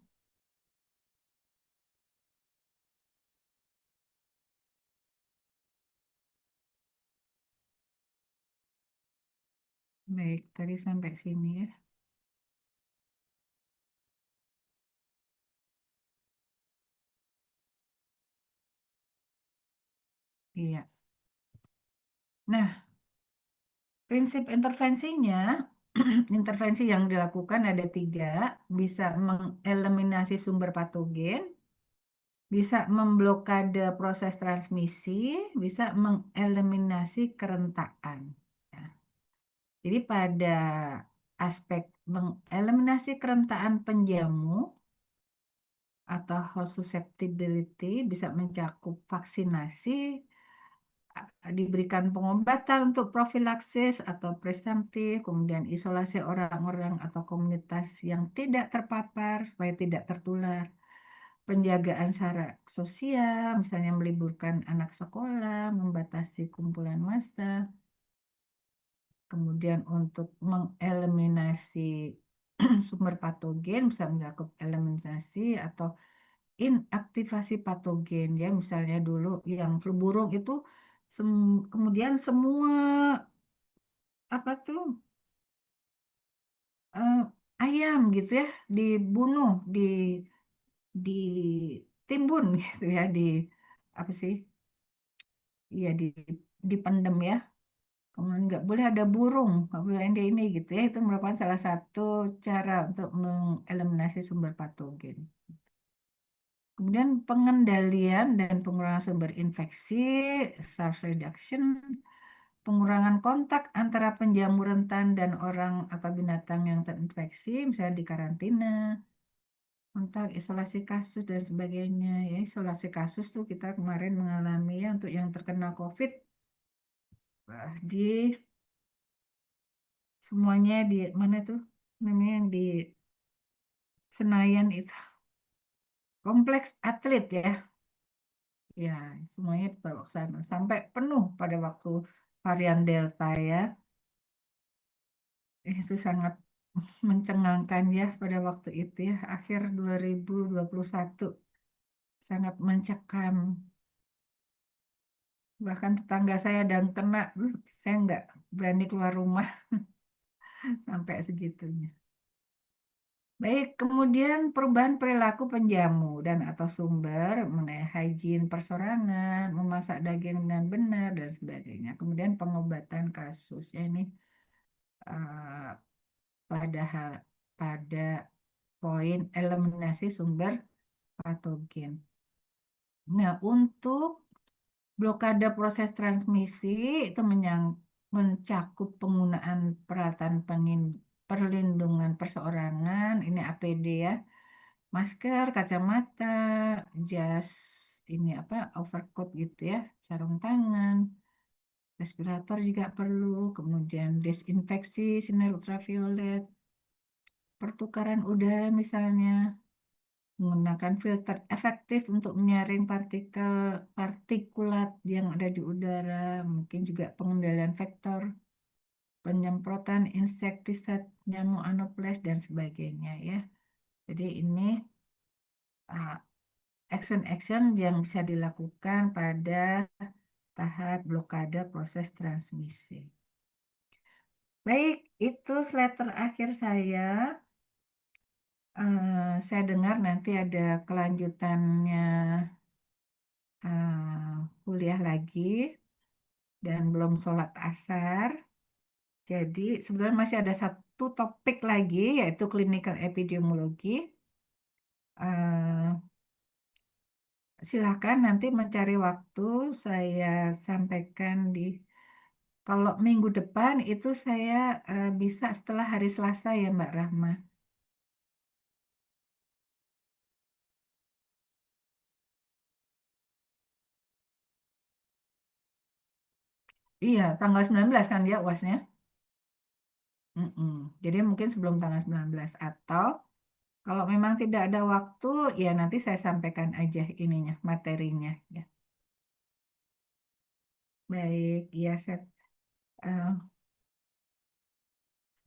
Baik, tadi sampai sini ya. Iya. Nah, prinsip intervensinya, intervensi yang dilakukan ada 3, bisa mengeliminasi sumber patogen, bisa memblokade proses transmisi, bisa mengeliminasi kerentakan. Ya. Jadi pada aspek mengeliminasi kerentakan penjamu atau host susceptibility bisa mencakup vaksinasi, diberikan pengobatan untuk profilaksis atau preventif, kemudian isolasi orang-orang atau komunitas yang tidak terpapar supaya tidak tertular, penjagaan jarak sosial, misalnya meliburkan anak sekolah, membatasi kumpulan massa, kemudian untuk mengeliminasi sumber patogen bisa mencakup eliminasi atau inaktivasi patogen ya, misalnya dulu yang flu burung itu kemudian semua apa tuh eh, ayam gitu ya dibunuh, ditimbun gitu ya, di apa sih ya, dipendem ya, kemudian nggak boleh ada burung, nggak boleh ada ini gitu ya, itu merupakan salah satu cara untuk mengeliminasi sumber patogen. Kemudian pengendalian dan pengurangan sumber infeksi, SARS reduction, pengurangan kontak antara penjamu rentan dan orang atau binatang yang terinfeksi, misalnya di karantina, kontak, isolasi kasus, dan sebagainya. Ya, isolasi kasus tuh kita kemarin mengalami ya untuk yang terkena COVID, di semuanya di mana tuh namanya yang di Senayan itu, kompleks atlet ya. Ya, semuanya dibawa ke sana. Sampai penuh pada waktu varian Delta ya. Itu sangat mencengangkan ya pada waktu itu ya. Akhir 2021. Sangat mencekam. Bahkan tetangga saya dan kena, saya nggak berani keluar rumah sampai segitunya. Baik, kemudian perubahan perilaku penjamu dan atau sumber mengenai hygiene persorangan, memasak daging dengan benar dan sebagainya. Kemudian pengobatan kasus ya, ini eh, padahal pada poin eliminasi sumber patogen. Nah, untuk blokade proses transmisi itu mencakup penggunaan peralatan perlindungan perseorangan, ini APD ya, masker, kacamata, jas, ini apa, overcoat gitu ya, sarung tangan, respirator juga perlu, kemudian desinfeksi sinar ultraviolet, pertukaran udara misalnya, menggunakan filter efektif untuk menyaring partikulat yang ada di udara, mungkin juga pengendalian vektor, penyemprotan insektisid nyamuk Anopheles dan sebagainya ya. Jadi ini uh, action-action yang bisa dilakukan pada tahap blokade proses transmisi. Baik, itu slide terakhir saya. Saya dengar nanti ada kelanjutannya, kuliah lagi dan belum sholat asar. Jadi sebetulnya masih ada satu topik lagi yaitu clinical epidemiologi. Eh, Silakan nanti mencari waktu saya sampaikan kalau minggu depan itu saya bisa setelah hari Selasa ya Mbak Rahma. Iya, tanggal 19 kan dia UASnya. Mm-mm. Jadi mungkin sebelum tanggal 19 atau kalau memang tidak ada waktu ya nanti saya sampaikan aja ininya, materinya ya. Baik, ya saya eh,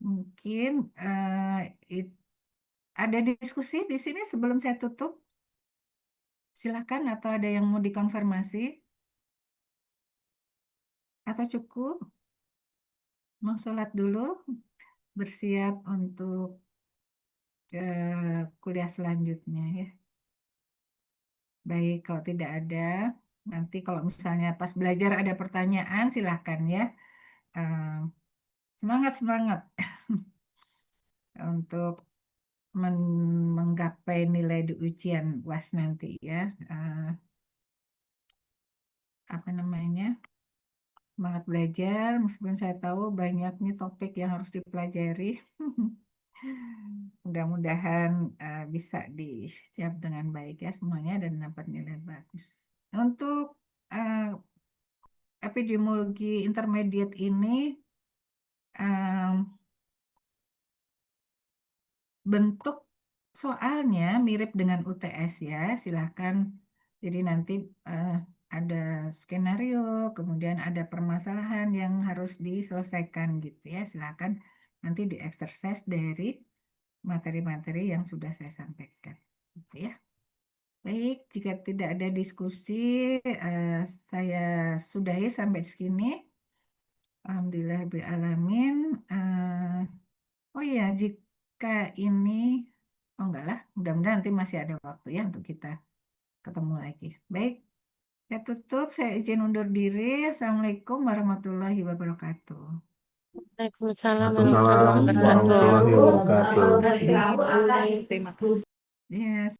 mungkin it- ada diskusi di sini sebelum saya tutup. Silakan atau ada yang mau dikonfirmasi atau cukup mau sholat dulu bersiap untuk kuliah selanjutnya ya. Baik, kalau tidak ada nanti kalau misalnya pas belajar ada pertanyaan silahkan ya. Eh, semangat semangat untuk menggapai nilai di ujian UAS nanti ya. Apa namanya? Semangat belajar, meskipun saya tahu banyak nih topik yang harus dipelajari. Mudah-mudahan bisa dijawab dengan baik ya semuanya dan dapat nilai bagus. Untuk epidemiologi intermediate ini bentuk soalnya mirip dengan UTS ya, silahkan. Jadi nanti ada skenario, kemudian ada permasalahan yang harus diselesaikan gitu ya, silahkan nanti dieksersis dari materi-materi yang sudah saya sampaikan gitu ya. Baik, jika tidak ada diskusi, saya sudahi sampai sini. Alhamdulillahirrahmanirrahim. Oh iya, jika ini, oh enggak lah, mudah-mudahan nanti masih ada waktu ya untuk kita ketemu lagi. Baik, saya tutup, saya izin undur diri. Assalamualaikum warahmatullahi wabarakatuh. Waalaikumsalam Waalaikumsalam warahmatullahi wabarakatuh. warahmatullahi wabarakatuh. Yes.